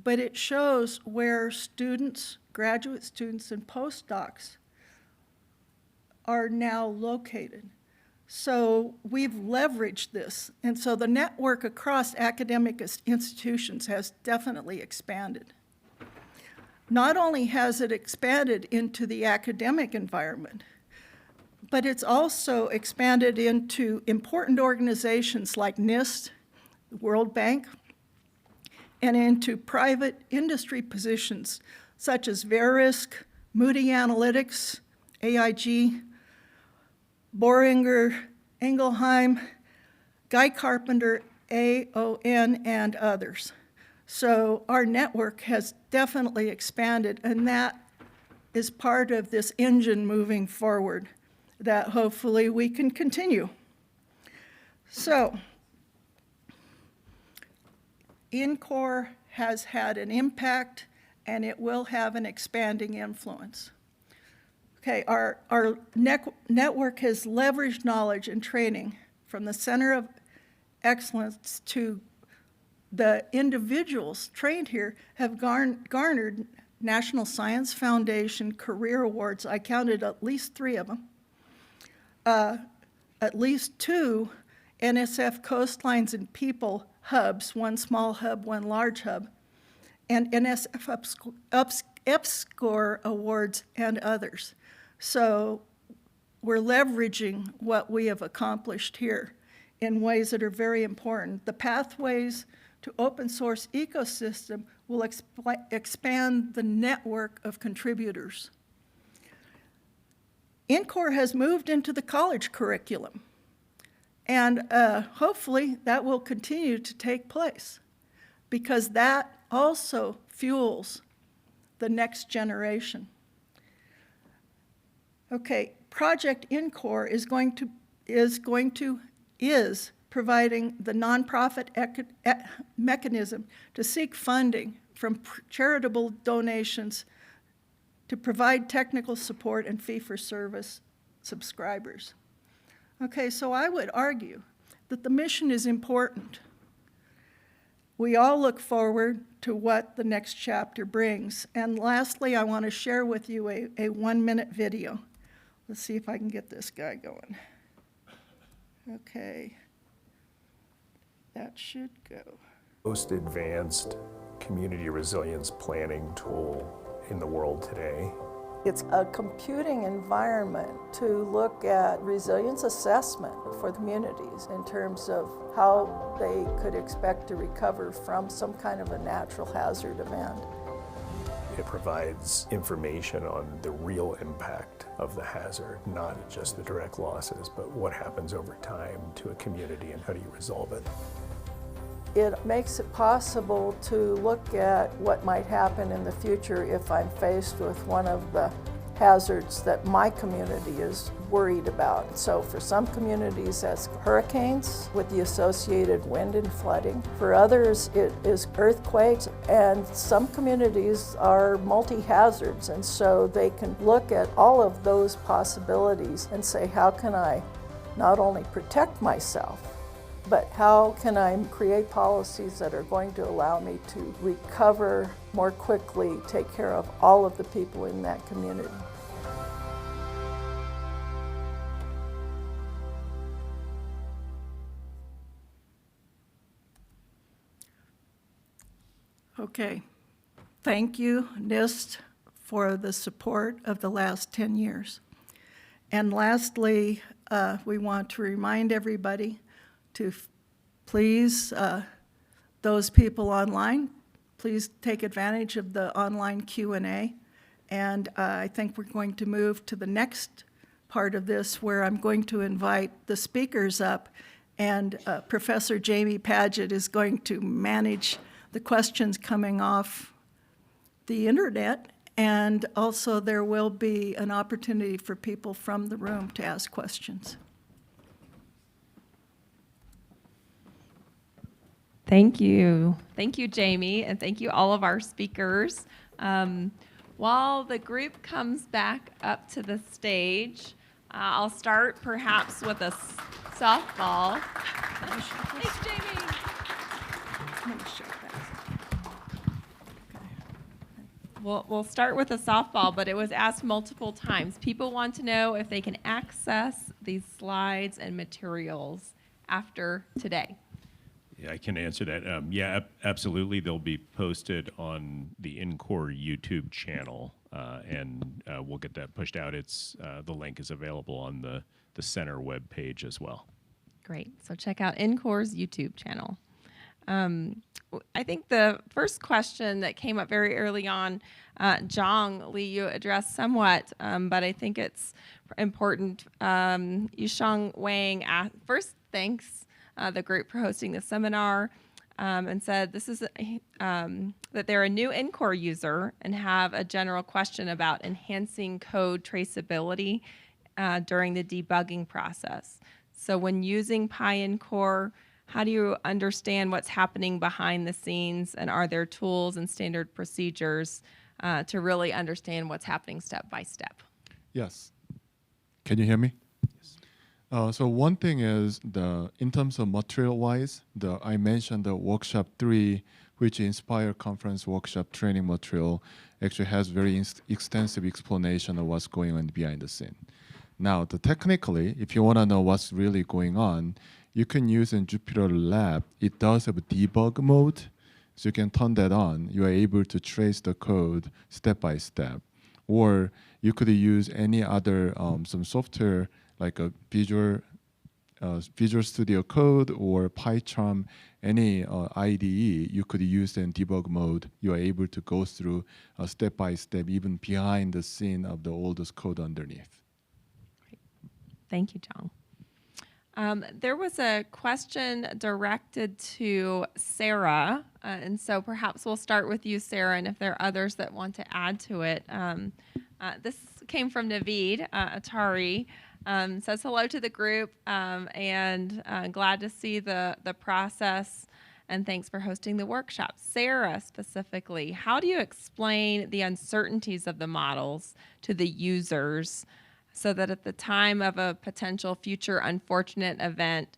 [SPEAKER 10] but it shows where students, graduate students, and postdocs are now located. So we've leveraged this. And so the network across academic institutions has definitely expanded. Not only has it expanded into the academic environment, but it's also expanded into important organizations like NIST, the World Bank, and into private industry positions such as Verisk, Moody Analytics, AIG, Boehringer Ingelheim, Guy Carpenter, AON, and others. So our network has definitely expanded, and that is part of this engine moving forward that hopefully we can continue. So NCoRE has had an impact, and it will have an expanding influence. Okay, our network has leveraged knowledge and training from the Center of Excellence to the individuals trained here have garnered National Science Foundation Career Awards. I counted at least 3 of them. At least 2 NSF Coastlines and People hubs, 1 small hub, 1 large hub, and NSF EPSCoR awards and others. So we're leveraging what we have accomplished here in ways that are very important. The pathways to open source ecosystem will expand the network of contributors. NCoRE has moved into the college curriculum, and hopefully that will continue to take place because that also fuels the next generation. Okay, Project NCoRE is providing the nonprofit mechanism to seek funding from charitable donations to provide technical support and fee-for-service subscribers. Okay, so I would argue that the mission is important. We all look forward to what the next chapter brings. And lastly, I want to share with you a 1-minute video. Let's see if I can get this guy going. Okay. That should go.
[SPEAKER 1] Most advanced community resilience planning tool in the world today.
[SPEAKER 10] It's a computing environment to look at resilience assessment for communities in terms of how they could expect to recover from some kind of a natural hazard event.
[SPEAKER 1] It provides information on the real impact of the hazard, not just the direct losses, but what happens over time to a community and how do you resolve it.
[SPEAKER 10] It makes it possible to look at what might happen in the future if I'm faced with one of the hazards that my community is worried about. So for some communities, that's hurricanes with the associated wind and flooding. For others, it is earthquakes, and some communities are multi-hazards, and so they can look at all of those possibilities and say, how can I not only protect myself, but how can I create policies that are going to allow me to recover more quickly, take care of all of the people in that community. Okay. Thank you, NIST, for the support of the last 10 years. And lastly, we want to remind everybody to please, those people online, please take advantage of the online Q&A And I think we're going to move to the next part of this where I'm going to invite the speakers up, and Professor Jamie Paget is going to manage the questions coming off the internet, and also there will be an opportunity for people from the room to ask questions.
[SPEAKER 11] Thank you. Thank you, Jamie, and thank you all of our speakers. While the group comes back up to the stage, I'll start perhaps with a softball. Thanks, Jamie. We'll start with a softball, but it was asked multiple times. People want to know if they can access these slides and materials after today.
[SPEAKER 1] Yeah, I can answer that. Yeah, absolutely. They'll be posted on the NCoE YouTube channel, and we'll get that pushed out. It's the link is available on the center web page as well.
[SPEAKER 11] Great. So check out NCoE's YouTube channel. I think the first question that came up very early on, Zhang Li, you addressed somewhat, but I think it's important. Yusheng Wang first thanks the group for hosting the seminar, and said this is that they're a new NCoE user and have a general question about enhancing code traceability during the debugging process. So when using PyNCoE, how do you understand what's happening behind the scenes, and are there tools and standard procedures to really understand what's happening step by step?
[SPEAKER 9] Yes. Can you hear me? So one thing is in terms of material-wise, I mentioned the workshop 3, which Inspire Conference workshop training material, actually has very extensive explanation of what's going on behind the scene. Now, technically, if you want to know what's really going on, you can use in Jupyter Lab. It does have a debug mode, so you can turn that on. You are able to trace the code step by step. Or you could use any other some software like a Visual Studio Code or PyCharm, any IDE, you could use in debug mode. You are able to go through step by step, even behind the scene of the oldest code underneath.
[SPEAKER 11] Great. Thank you, John. There was a question directed to Sarah, and so perhaps we'll start with you, Sarah, and if there are others that want to add to it. This came from Naveed Atari. Says hello to the group, and glad to see the process, and thanks for hosting the workshop. Sarah, specifically, how do you explain the uncertainties of the models to the users so that at the time of a potential future unfortunate event,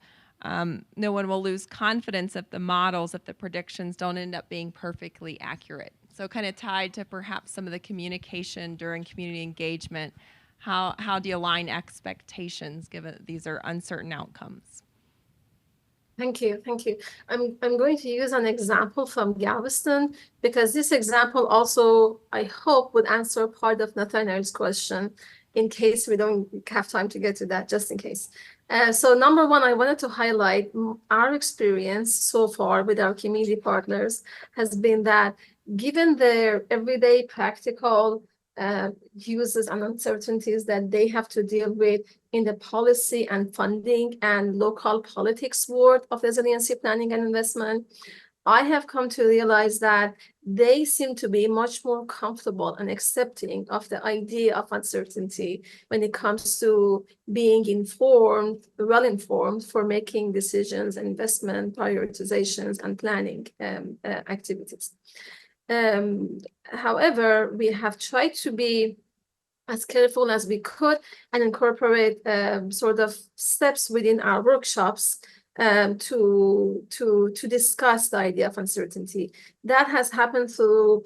[SPEAKER 11] no one will lose confidence of the models if the predictions don't end up being perfectly accurate? So kind of tied to perhaps some of the communication during community engagement, how do you align expectations given that these are uncertain outcomes?
[SPEAKER 7] Thank you. I'm going to use an example from Galveston, because this example also, I hope, would answer part of Nathaniel's question in case we don't have time to get to that, just in case. So number one, I wanted to highlight our experience so far with our community partners has been that given their everyday practical uses and uncertainties that they have to deal with in the policy and funding and local politics world of resiliency planning and investment, I have come to realize that they seem to be much more comfortable and accepting of the idea of uncertainty when it comes to being informed, well-informed for making decisions, investment prioritizations, and planning activities. However, we have tried to be as careful as we could and incorporate sort of steps within our workshops to discuss the idea of uncertainty. That has happened through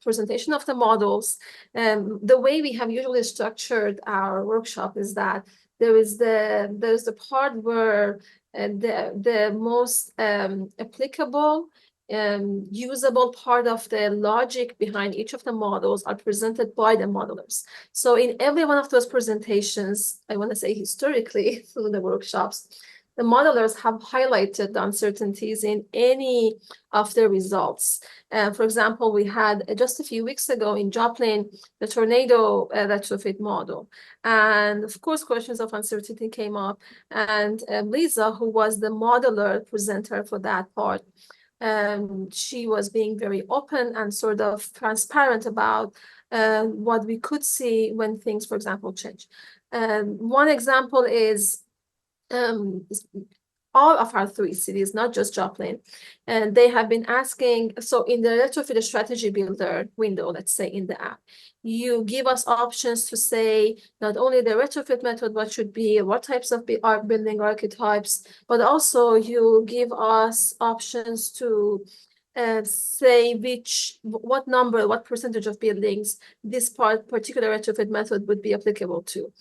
[SPEAKER 7] presentation of the models. The way we have usually structured our workshop is that there's the part where the most applicable usable part of the logic behind each of the models are presented by the modelers. So in every one of those presentations, I want to say historically through the workshops, the modelers have highlighted the uncertainties in any of the results. For example, we had just a few weeks ago in Joplin, the tornado retrofit model. And of course, questions of uncertainty came up. And Lisa, who was the modeler presenter for that part, she was being very open and sort of transparent about what we could see when things, for example, change. One example is all of our 3 cities, not just Joplin, and they have been asking, so in the retrofit strategy builder window, let's say in the app, you give us options to say not only the retrofit method, what should be, what types of building archetypes, but also you give us options to say what percentage of buildings this particular retrofit method would be applicable to.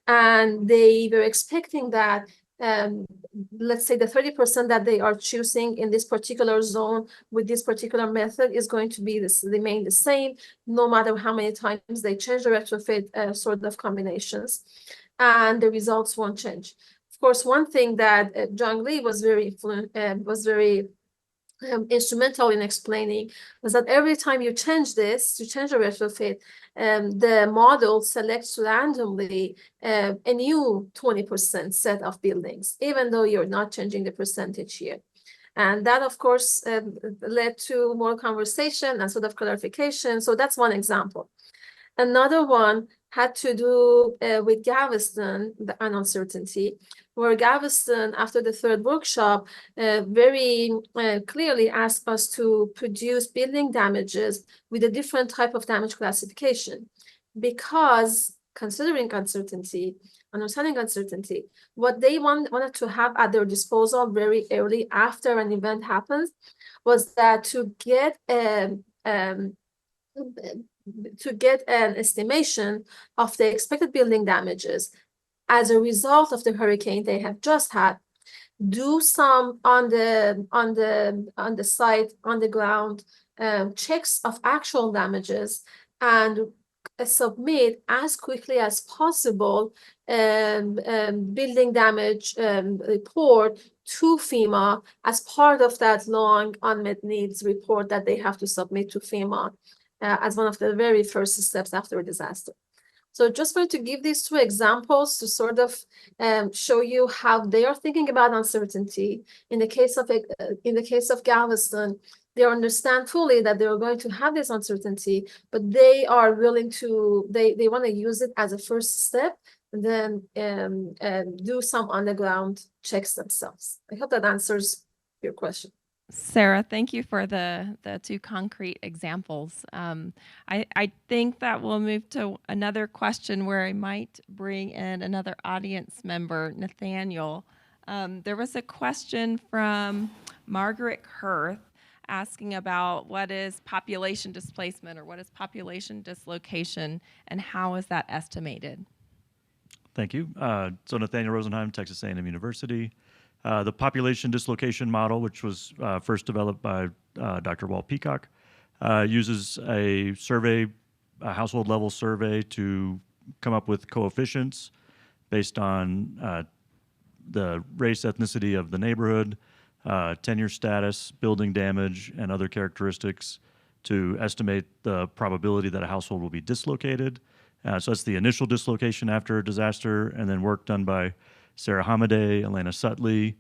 [SPEAKER 7] And they were expecting that let's say the 30% that they are choosing in this particular zone with this particular method is going to be remain the same, no matter how many times they change the retrofit sort of combinations, and the results won't change. Of course, one thing that Zhang Li was very instrumental in explaining was that every time you change the retrofit, the model selects randomly a new 20% set of buildings, even though you're not changing the percentage here. And that, of course, led to more conversation and sort of clarification. So that's one example. Another one had to do with Galveston, the uncertainty, where Galveston, after the 3rd workshop, very clearly asked us to produce building damages with a different type of damage classification. Because considering uncertainty, understanding uncertainty, what they wanted to have at their disposal very early after an event happens was that to get an estimation of the expected building damages as a result of the hurricane they have just had, do some on the site, on the ground, checks of actual damages, and submit as quickly as possible building damage report to FEMA as part of that long unmet needs report that they have to submit to FEMA as one of the very first steps after a disaster. So just wanted to give these 2 examples to sort of show you how they are thinking about uncertainty. In the case of Galveston, they understand fully that they are going to have this uncertainty, but they are willing to, they want to use it as a first step and then do some on the ground checks themselves. I hope that answers your question.
[SPEAKER 11] Sarah, thank you for the 2 concrete examples. I think that we'll move to another question where I might bring in another audience member, Nathaniel. There was a question from Margaret Kurth asking about what is population displacement or what is population dislocation and how is that estimated?
[SPEAKER 12] Thank you. So Nathaniel Rosenheim, Texas A&M University. The population dislocation model, which was first developed by Dr. Walt Peacock, uses a household level survey to come up with coefficients based on the race, ethnicity of the neighborhood, tenure status, building damage, and other characteristics to estimate the probability that a household will be dislocated. So that's the initial dislocation after a disaster, and then work done by Sarah Hamadeh, Elena Sutley,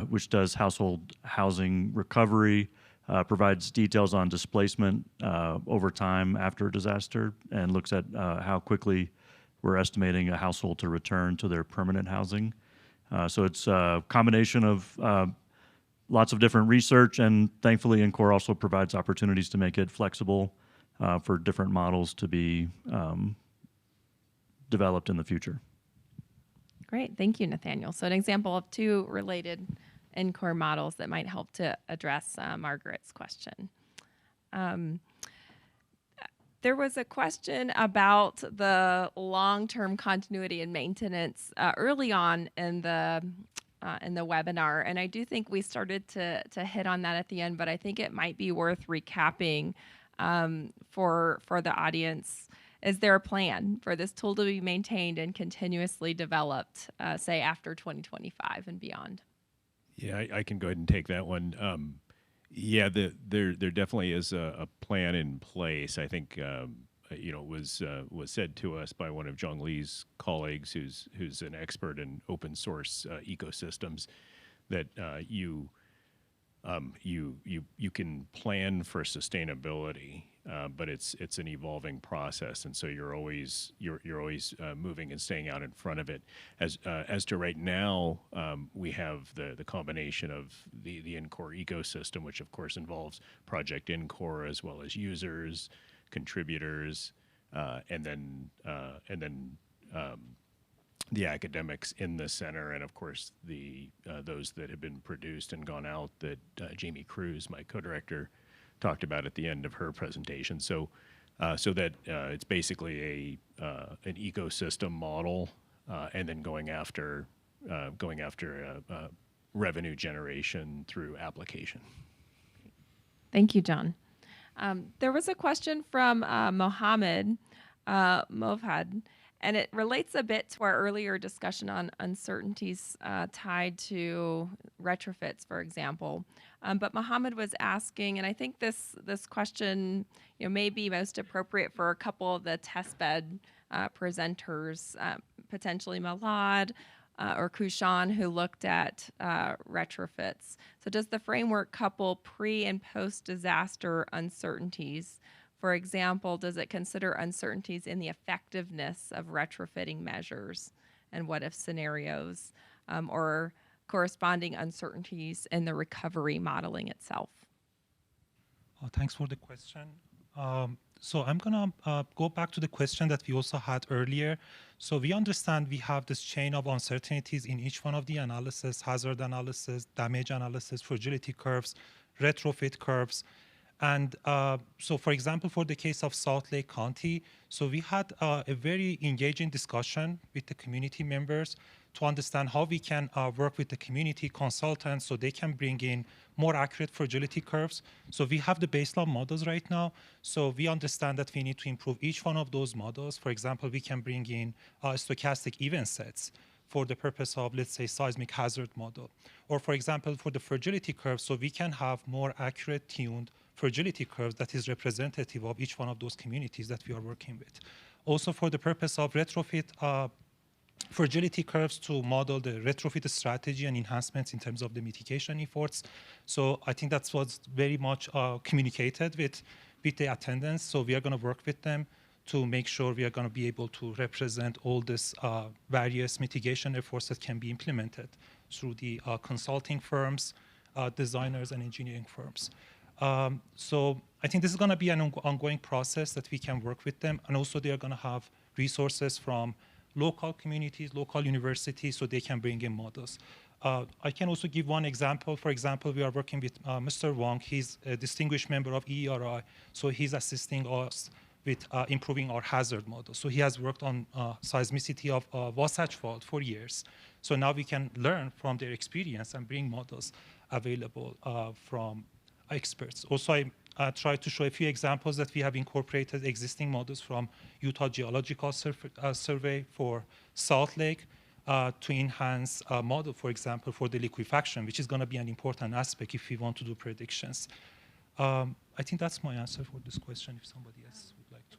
[SPEAKER 12] which does household housing recovery, provides details on displacement over time after a disaster, and looks at how quickly we're estimating a household to return to their permanent housing. So it's a combination of lots of different research, and thankfully NCORE also provides opportunities to make it flexible for different models to be developed in the future.
[SPEAKER 11] Great, thank you, Nathaniel. So an example of 2 related NCORE models that might help to address Margaret's question. There was a question about the long-term continuity and maintenance early on in the webinar, and I do think we started to hit on that at the end, but I think it might be worth recapping for the audience. Is there a plan for this tool to be maintained and continuously developed, say, after 2025 and beyond?
[SPEAKER 1] Yeah, I can go ahead and take that one. Yeah, there definitely is a plan in place. I think it was said to us by one of Zhang Li's colleagues, who's an expert in open source ecosystems, that you can plan for sustainability, but it's an evolving process, and so you're always moving and staying out in front of it. As to right now, we have the combination of the NCore ecosystem, which of course involves Project NCore as well as users, contributors, and then the academics in the center, and of course those that have been produced and gone out that Jamie Cruz, my co-director, talked about at the end of her presentation. So that it's basically an ecosystem model, and then going after revenue generation through application.
[SPEAKER 11] Thank you, John. There was a question from Mohammed Movhad, and it relates a bit to our earlier discussion on uncertainties tied to retrofits, for example. But Mohammed was asking, and I think this question may be most appropriate for a couple of the testbed presenters, potentially Malad or Kushan, who looked at retrofits. So does the framework couple pre- and post-disaster uncertainties? For example, does it consider uncertainties in the effectiveness of retrofitting measures and what-if scenarios, or corresponding uncertainties in the recovery modeling itself?
[SPEAKER 6] Thanks for the question. So I'm going to go back to the question that we also had earlier. So we understand we have this chain of uncertainties in each one of the analysis: hazard analysis, damage analysis, fragility curves, retrofit curves. And so, for example, for the case of Salt Lake County, so we had a very engaging discussion with the community members to understand how we can work with the community consultants so they can bring in more accurate fragility curves. So we have the baseline models right now. So we understand that we need to improve each one of those models. For example, we can bring in stochastic event sets for the purpose of, let's say, seismic hazard model. Or for example, for the fragility curve, so we can have more accurate tuned fragility curves that is representative of each one of those communities that we are working with. Also for the purpose of retrofit fragility curves to model the retrofit strategy and enhancements in terms of the mitigation efforts. So I think that's what's very much communicated with the attendants. So we are going to work with them to make sure we are going to be able to represent all these various mitigation efforts that can be implemented through the consulting firms, designers, and engineering firms. So I think this is going to be an ongoing process that we can work with them. And also they are going to have resources from local communities, local universities, so they can bring in models. I can also give one example. For example, we are working with Mr. Wang. He's a distinguished member of EERI, so he's assisting us with improving our hazard model. So he has worked on seismicity of Wasatch Fault for years. So now we can learn from their experience and bring models available from experts. Also, I tried to show a few examples that we have incorporated existing models from Utah Geological Survey for Salt Lake to enhance a model, for example, for the liquefaction, which is going to be an important aspect if we want to do predictions. I think that's my answer for this question, if somebody else would like to.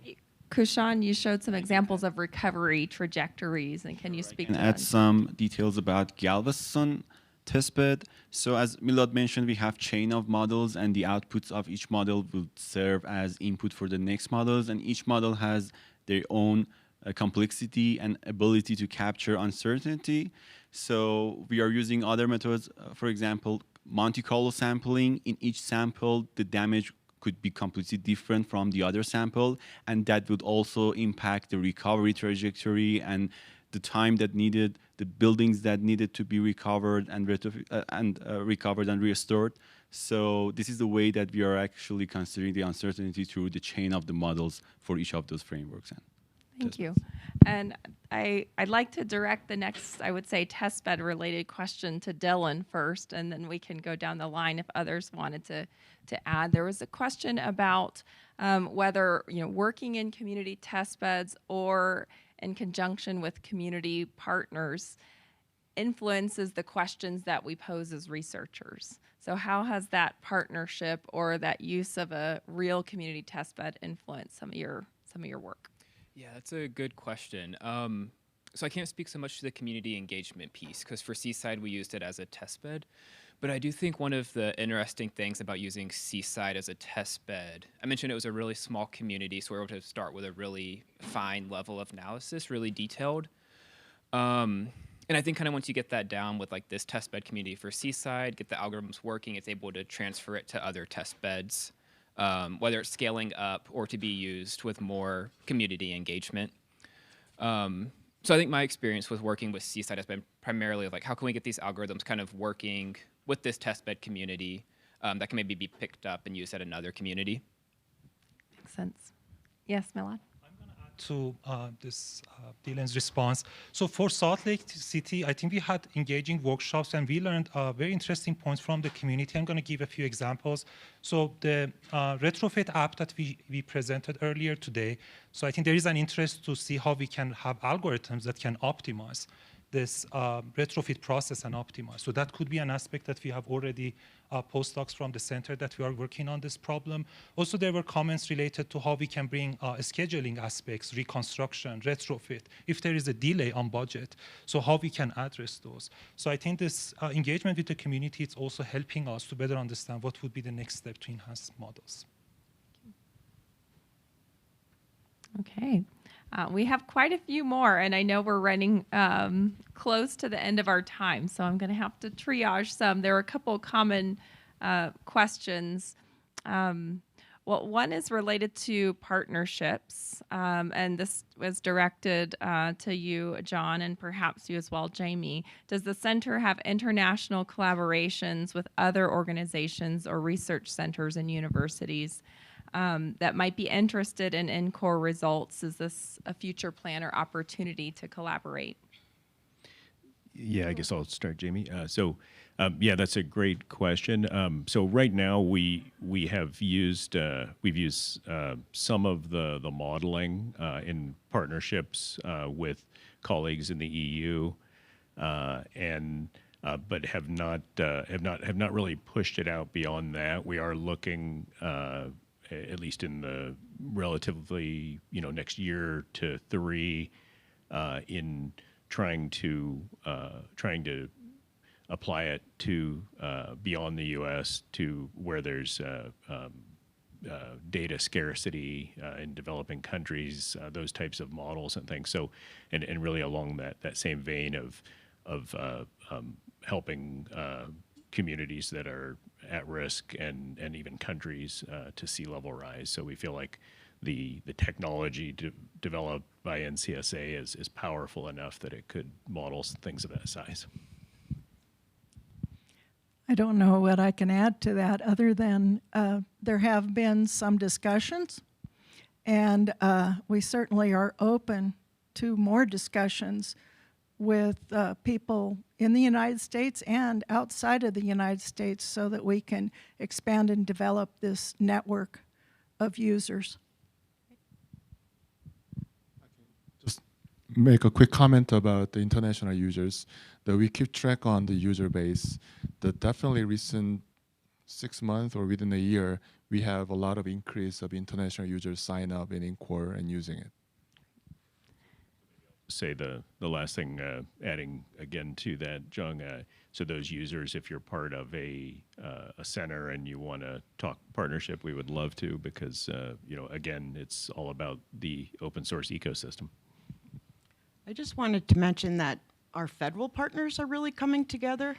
[SPEAKER 11] Kushan, you showed some examples of recovery trajectories, and can you speak to that?
[SPEAKER 5] Add some details about Galveston testbed. So as Milad mentioned, we have chain of models, and the outputs of each model will serve as input for the next models, and each model has their own complexity and ability to capture uncertainty. So we are using other methods, for example, Monte Carlo sampling. In each sample, the damage could be completely different from the other sample, and that would also impact the recovery trajectory and the time that needed, the buildings that needed to be recovered and recovered and restored. So this is the way that we are actually considering the uncertainty through the chain of the models for each of those frameworks.
[SPEAKER 11] Thank you. And I'd like to direct the next, I would say, testbed related question to Dylan first, and then we can go down the line if others wanted to add. There was a question about whether working in community testbeds or in conjunction with community partners, influences the questions that we pose as researchers. So how has that partnership or that use of a real community testbed influenced some of your work?
[SPEAKER 4] Yeah, that's a good question. So I can't speak so much to the community engagement piece because for Seaside we used it as a test bed. But I do think one of the interesting things about using Seaside as a test bed, I mentioned it was a really small community, so we were able to start with a really fine level of analysis, really detailed. And I think kind of once you get that down with like this test bed community for Seaside, get the algorithms working, it's able to transfer it to other test beds, whether it's scaling up or to be used with more community engagement. So I think my experience with working with Seaside has been primarily like, how can we get these algorithms kind of working with this testbed community that can maybe be picked up and used at another community?
[SPEAKER 11] Makes sense. Yes, Milad?
[SPEAKER 6] To this Dylan's response. So for Salt Lake City, I think we had engaging workshops and we learned very interesting points from the community. I'm going to give a few examples. So the retrofit app that we presented earlier today, so I think there is an interest to see how we can have algorithms that can optimize this retrofit process and optimize. So that could be an aspect that we have already postdocs from the center that we are working on this problem. Also, there were comments related to how we can bring scheduling aspects, reconstruction, retrofit, if there is a delay on budget, so how we can address those. So I think this engagement with the community is also helping us to better understand what would be the next step to enhance models.
[SPEAKER 11] Okay. We have quite a few more, and I know we're running close to the end of our time, so I'm going to have to triage some. There are a couple common questions. Well, one is related to partnerships, and this was directed to you, John, and perhaps you as well, Jamie. Does the center have international collaborations with other organizations or research centers and universities that might be interested in NCORE results? Is this a future plan or opportunity to collaborate?
[SPEAKER 1] Yeah, I guess I'll start, Jamie. Yeah, that's a great question. So right now we have used we've used some of the modeling in partnerships with colleagues in the EU, but have not really pushed it out beyond that. We are looking. At least in the relatively, next year to 3, in trying to apply it to beyond the U.S. to where there's data scarcity in developing countries, those types of models and things. So, and really along that same vein of helping communities that are at risk and even countries to sea level rise. So we feel like the technology developed by NCSA is powerful enough that it could model things of that size.
[SPEAKER 10] I don't know what I can add to that other than there have been some discussions, and we certainly are open to more discussions with people in the United States and outside of the United States so that we can expand and develop this network of users.
[SPEAKER 9] Just make a quick comment about the international users. That we keep track on the user base. That definitely recent 6 months or within a year, we have a lot of increase of international users sign up in NCORE and using it.
[SPEAKER 1] Say the last thing, adding again to that, Jung. So those users, if you're part of a center and you want to talk partnership, we would love to, because again, it's all about the open source ecosystem.
[SPEAKER 3] I just wanted to mention that our federal partners are really coming together.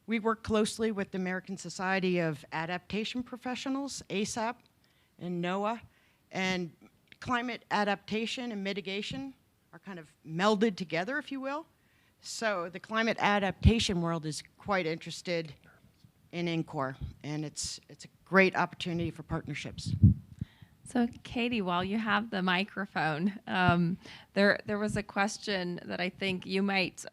[SPEAKER 3] We work closely with the American Society of Adaptation Professionals, ASAP, and NOAA, and climate adaptation and mitigation are kind of melded together, if you will. So the climate adaptation world is quite interested in NCORE, and it's a great opportunity for partnerships.
[SPEAKER 11] So Katie, while you have the microphone, there was a question that I think you might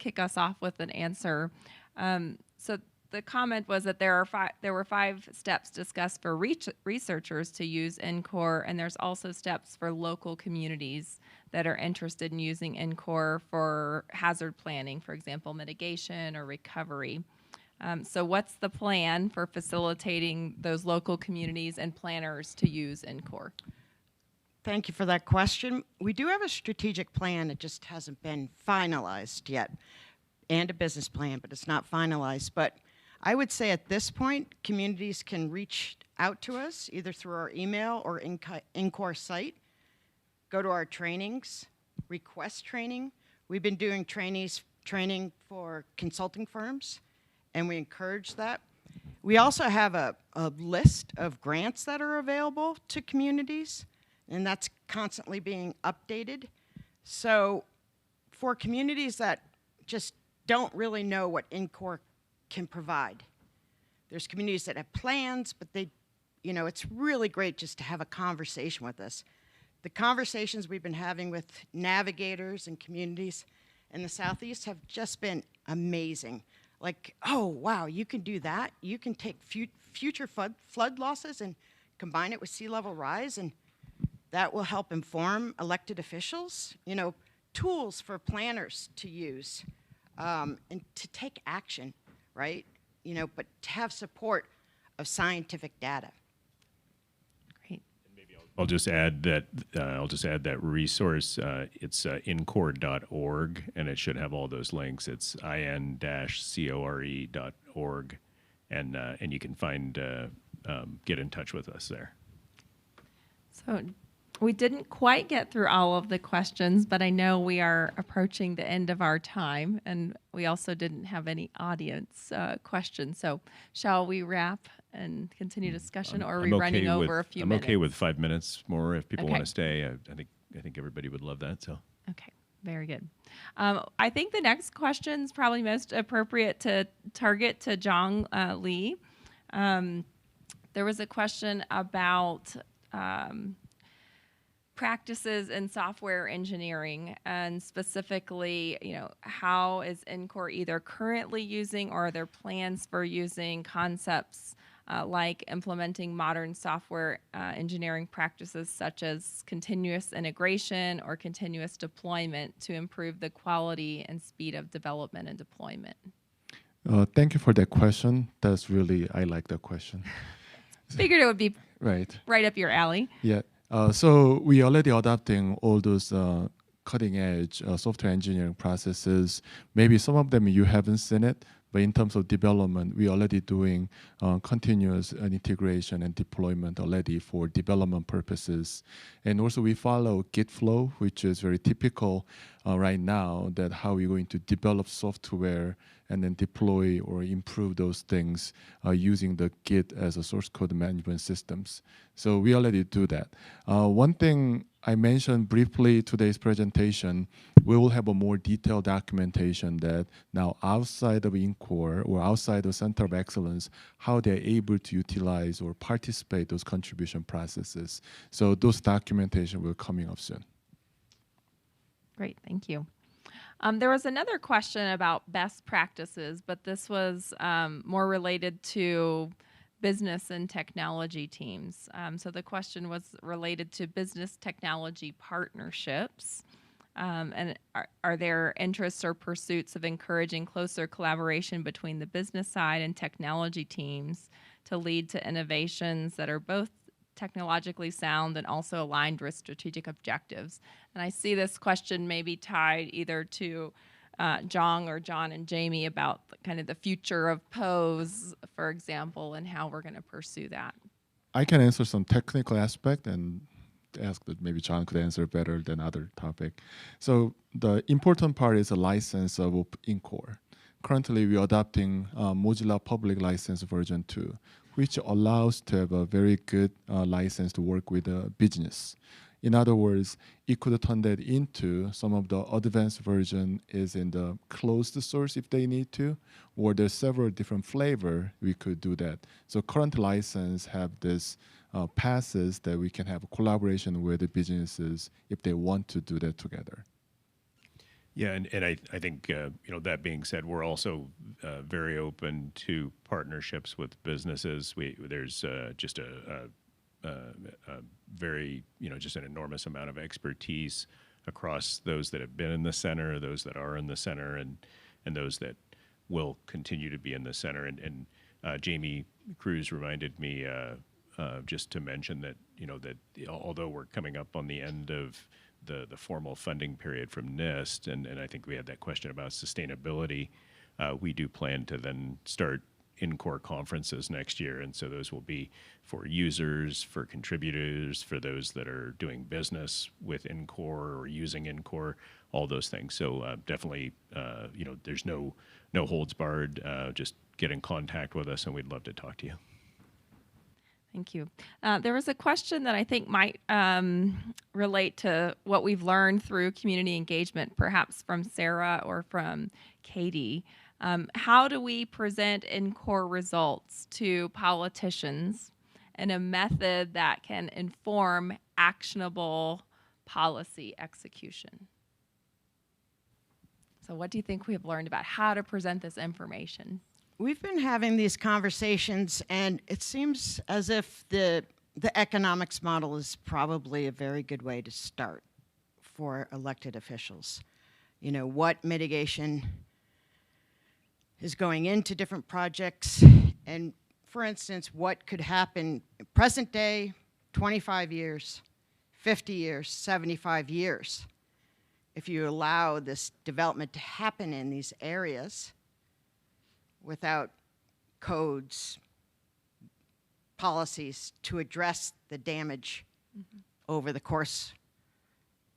[SPEAKER 11] kick us off with an answer. So the comment was that there were 5 steps discussed for researchers to use NCORE, and there's also steps for local communities that are interested in using NCORE for hazard planning, for example, mitigation or recovery. So what's the plan for facilitating those local communities and planners to use NCORE?
[SPEAKER 3] Thank you for that question. We do have a strategic plan. It just hasn't been finalized yet, and a business plan, but it's not finalized. But I would say at this point, communities can reach out to us either through our email or NCORE site, go to our trainings, request training. We've been doing training for consulting firms, and we encourage that. We also have a list of grants that are available to communities, and that's constantly being updated. So for communities that just don't really know what NCORE can provide, there's communities that have plans, but it's really great just to have a conversation with us. The conversations we've been having with navigators and communities in the Southeast have just been amazing. Like, oh, wow, you can do that. You can take future flood losses and combine it with sea level rise, and that will help inform elected officials, tools for planners to use and to take action, right? But to have support of scientific data.
[SPEAKER 11] Great.
[SPEAKER 1] I'll just add that resource. It's incore.org, and it should have all those links. It's in-core.org, and you can get in touch with us there.
[SPEAKER 11] So we didn't quite get through all of the questions, but I know we are approaching the end of our time, and we also didn't have any audience questions. So shall we wrap and continue discussion, or are we running over a few minutes?
[SPEAKER 1] I'm okay with 5 minutes more if people
[SPEAKER 11] Okay.
[SPEAKER 1] want to stay. I think everybody would love that. So.
[SPEAKER 11] Okay, very good. I think the next question is probably most appropriate to target to Jong Lee. There was a question about practices in software engineering, and specifically, how is NCORE either currently using, or are there plans for using concepts like implementing modern software engineering practices such as continuous integration or continuous deployment to improve the quality and speed of development and deployment?
[SPEAKER 9] Thank you for that question. I like that question.
[SPEAKER 11] Figured it would be
[SPEAKER 9] right
[SPEAKER 11] up your alley.
[SPEAKER 9] Yeah. So we already adopting all those cutting edge software engineering processes. Maybe some of them you haven't seen it, but in terms of development, we're already doing continuous integration and deployment already for development purposes. And also we follow Git flow, which is very typical right now, that how we're going to develop software and then deploy or improve those things using the Git as a source code management systems. So we already do that. One thing I mentioned briefly today's presentation, we will have a more detailed documentation that now outside of NCORE or outside of Center of Excellence, how they're able to utilize or participate those contribution processes. So those documentation will coming up soon.
[SPEAKER 11] Great, thank you. There was another question about best practices, but this was more related to business and technology teams. So the question was related to business technology partnerships. And are there interests or pursuits of encouraging closer collaboration between the business side and technology teams to lead to innovations that are both technologically sound and also aligned with strategic objectives? And I see this question maybe tied either to Jong or John and Jamie about kind of the future of POEs, for example, and how we're going to pursue that.
[SPEAKER 9] I can answer some technical aspect and ask that maybe John could answer better than other topic. So the important part is a license of NCORE. Currently, we're adopting Mozilla Public License version 2, which allows to have a very good license to work with a business. In other words, it could turn that into some of the advanced version is in the closed source if they need to, or there's several different flavor we could do that. So current license have this passes that we can have a collaboration with the businesses if they want to do that together.
[SPEAKER 1] Yeah, and I think, that being said, we're also very open to partnerships with businesses. There's just a very, just an enormous amount of expertise across those that have been in the center, those that are in the center, and those that will continue to be in the center. And Jamie Cruz reminded me just to mention that, that although we're coming up on the end of the formal funding period from NIST, and I think we had that question about sustainability, we do plan to then start in-core conferences next year. And so those will be for users, for contributors, for those that are doing business with in-core or using in-core, all those things. So definitely, there's no holds barred. Just get in contact with us and we'd love to talk to you.
[SPEAKER 11] Thank you. There was a question that I think might relate to what we've learned through community engagement, perhaps from Sarah or from Katie. How do we present in-core results to politicians in a method that can inform actionable policy execution? So what do you think we've learned about how to present this information?
[SPEAKER 3] We've been having these conversations, and it seems as if the economics model is probably a very good way to start for elected officials. What mitigation is going into different projects, and for instance, what could happen present day, 25 years, 50 years, 75 years, if you allow this development to happen in these areas without codes, policies to address the damage over the course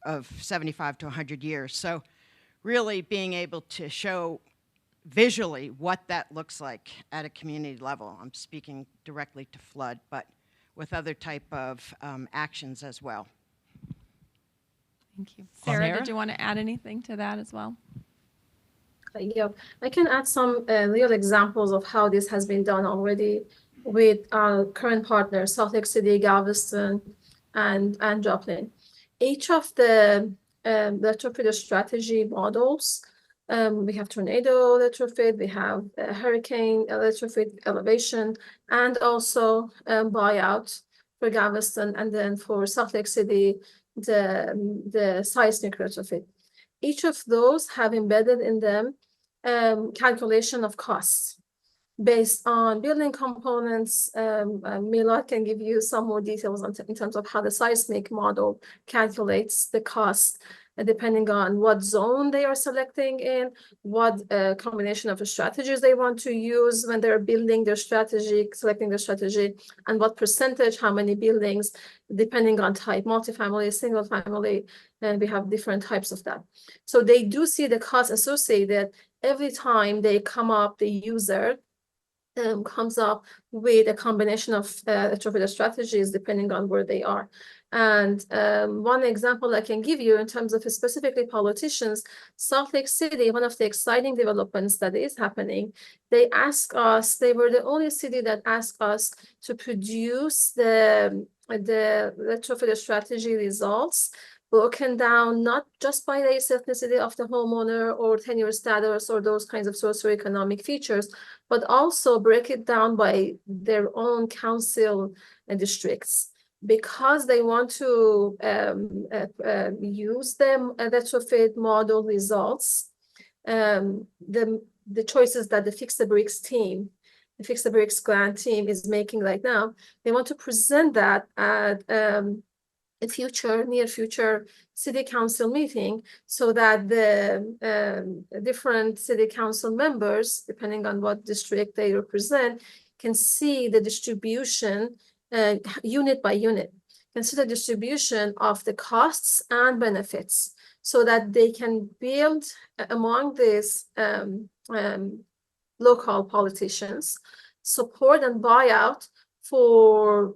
[SPEAKER 3] of 75 to 100 years. So really being able to show visually what that looks like at a community level. I'm speaking directly to flood, but with other type of actions as well.
[SPEAKER 11] Thank you. Sarah, did you want to add anything to that as well?
[SPEAKER 7] Yeah, I can add some real examples of how this has been done already with our current partners, Salt Lake City, Galveston, and Joplin. Each of the retrofit strategy models, we have tornado retrofit, we have hurricane retrofit elevation, and also buyout for Galveston, and then for Salt Lake City, the seismic retrofit. Each of those have embedded in them calculation of costs based on building components. Milad can give you some more details in terms of how the seismic model calculates the cost, depending on what zone they are selecting in, what combination of strategies they want to use when they're building their strategy, selecting their strategy, and what percentage, how many buildings, depending on type, multifamily, single family, and we have different types of that. So they do see the cost associated every time they come up, the user comes up with a combination of retrofit strategies depending on where they are. And one example I can give you in terms of specifically politicians, Salt Lake City, one of the exciting developments that is happening, they asked us, they were the only city that asked us to produce the retrofit strategy results broken down not just by the ethnicity of the homeowner or tenure status or those kinds of socioeconomic features, but also break it down by their own council and districts, because they want to use them retrofit model results, the choices that the Fix the Bricks team, the Fix the Bricks grant team is making right now. They want to present that at near future city council meeting, so that the different city council members, depending on what district they represent, can see the distribution unit by unit, can see the distribution of the costs and benefits, so that they can build among these local politicians support and buyout for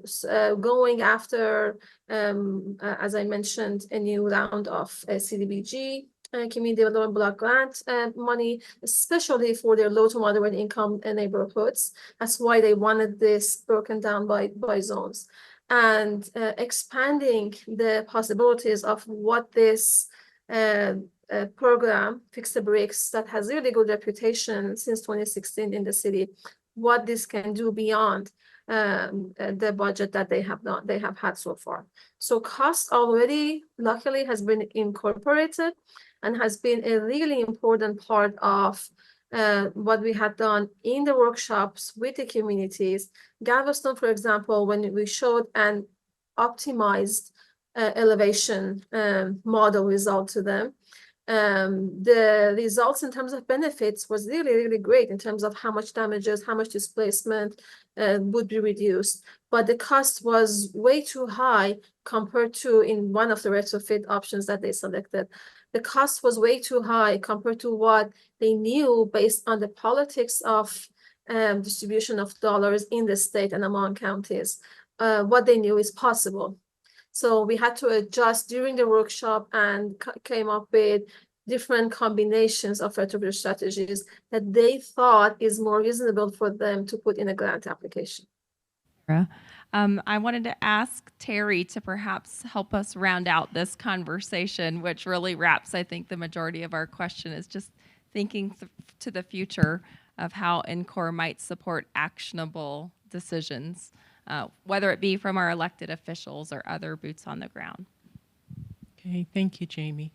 [SPEAKER 7] going after, as I mentioned, a new round of CDBG, Community Development Block Grant money, especially for their low to moderate income neighborhoods. That's why they wanted this broken down by zones. And expanding the possibilities of what this program, Fix the Bricks, that has really good reputation since 2016 in the city, what this can do beyond the budget that they have had so far. So cost already, luckily, has been incorporated and has been a really important part of what we had done in the workshops with the communities. Galveston, for example, when we showed an optimized elevation model result to them, the results in terms of benefits was really, really great in terms of how much damages, how much displacement would be reduced. But the cost was way too high compared to in one of the retrofit options that they selected. The cost was way too high compared to what they knew based on the politics of distribution of dollars in the state and among counties, what they knew is possible. So we had to adjust during the workshop and came up with different combinations of retrofit strategies that they thought is more reasonable for them to put in a grant application.
[SPEAKER 11] I wanted to ask Terry to perhaps help us round out this conversation, which really wraps, I think, the majority of our question is just thinking to the future of how NCORE might support actionable decisions, whether it be from our elected officials or other boots on the ground.
[SPEAKER 2] Okay, thank you, Jamie.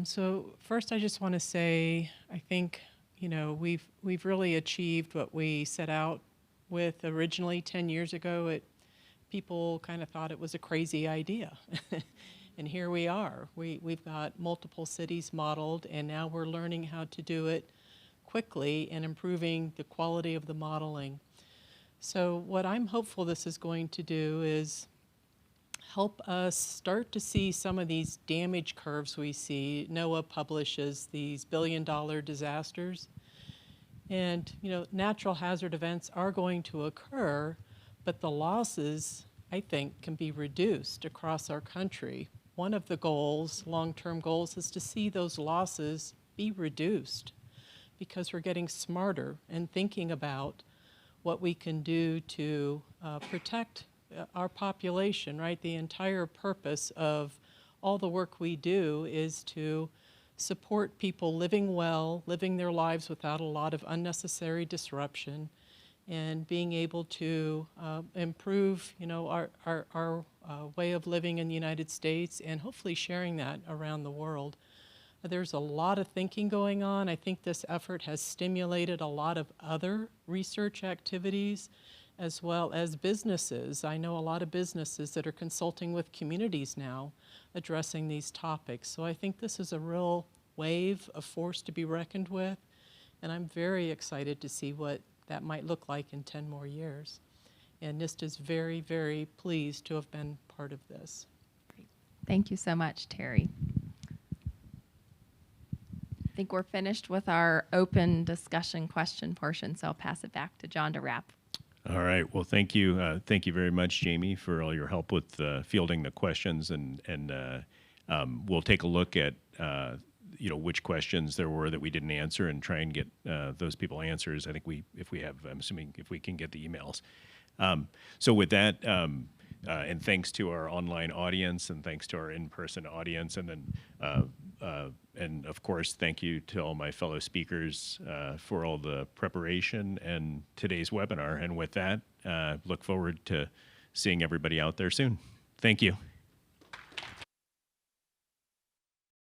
[SPEAKER 2] So first, I just want to say, I think, you know, we've really achieved what we set out with originally 10 years ago. People kind of thought it was a crazy idea. And here we are. We've got multiple cities modeled, and now we're learning how to do it quickly and improving the quality of the modeling. So what I'm hopeful this is going to do is help us start to see some of these damage curves we see. NOAA publishes these billion-dollar disasters. And, you know, natural hazard events are going to occur, but the losses, I think, can be reduced across our country. One of the goals, long-term goals, is to see those losses be reduced because we're getting smarter and thinking about what we can do to protect our population, right? The entire purpose of all the work we do is to support people living well, living their lives without a lot of unnecessary disruption, and being able to improve, you know, our way of living in the United States, and hopefully sharing that around the world. There's a lot of thinking going on. I think this effort has stimulated a lot of other research activities as well as businesses. I know a lot of businesses that are consulting with communities now addressing these topics. So I think this is a real wave of force to be reckoned with, and I'm very excited to see what that might look like in 10 more years. And NIST is very, very pleased to have been part of this.
[SPEAKER 11] Thank you so much, Terry. I think we're finished with our open discussion question portion, so I'll pass it back to John to wrap.
[SPEAKER 1] All right. Well, thank you. Thank you very much, Jamie, for all your help with fielding the questions, and we'll take a look at you know, which questions there were that we didn't answer and try and get those people answers. I think I'm assuming if we can get the emails. So with that, and thanks to our online audience, and thanks to our in-person audience, and then and of course, thank you to all my fellow speakers for all the preparation and today's webinar. And with that, look forward to seeing everybody out there soon. Thank you.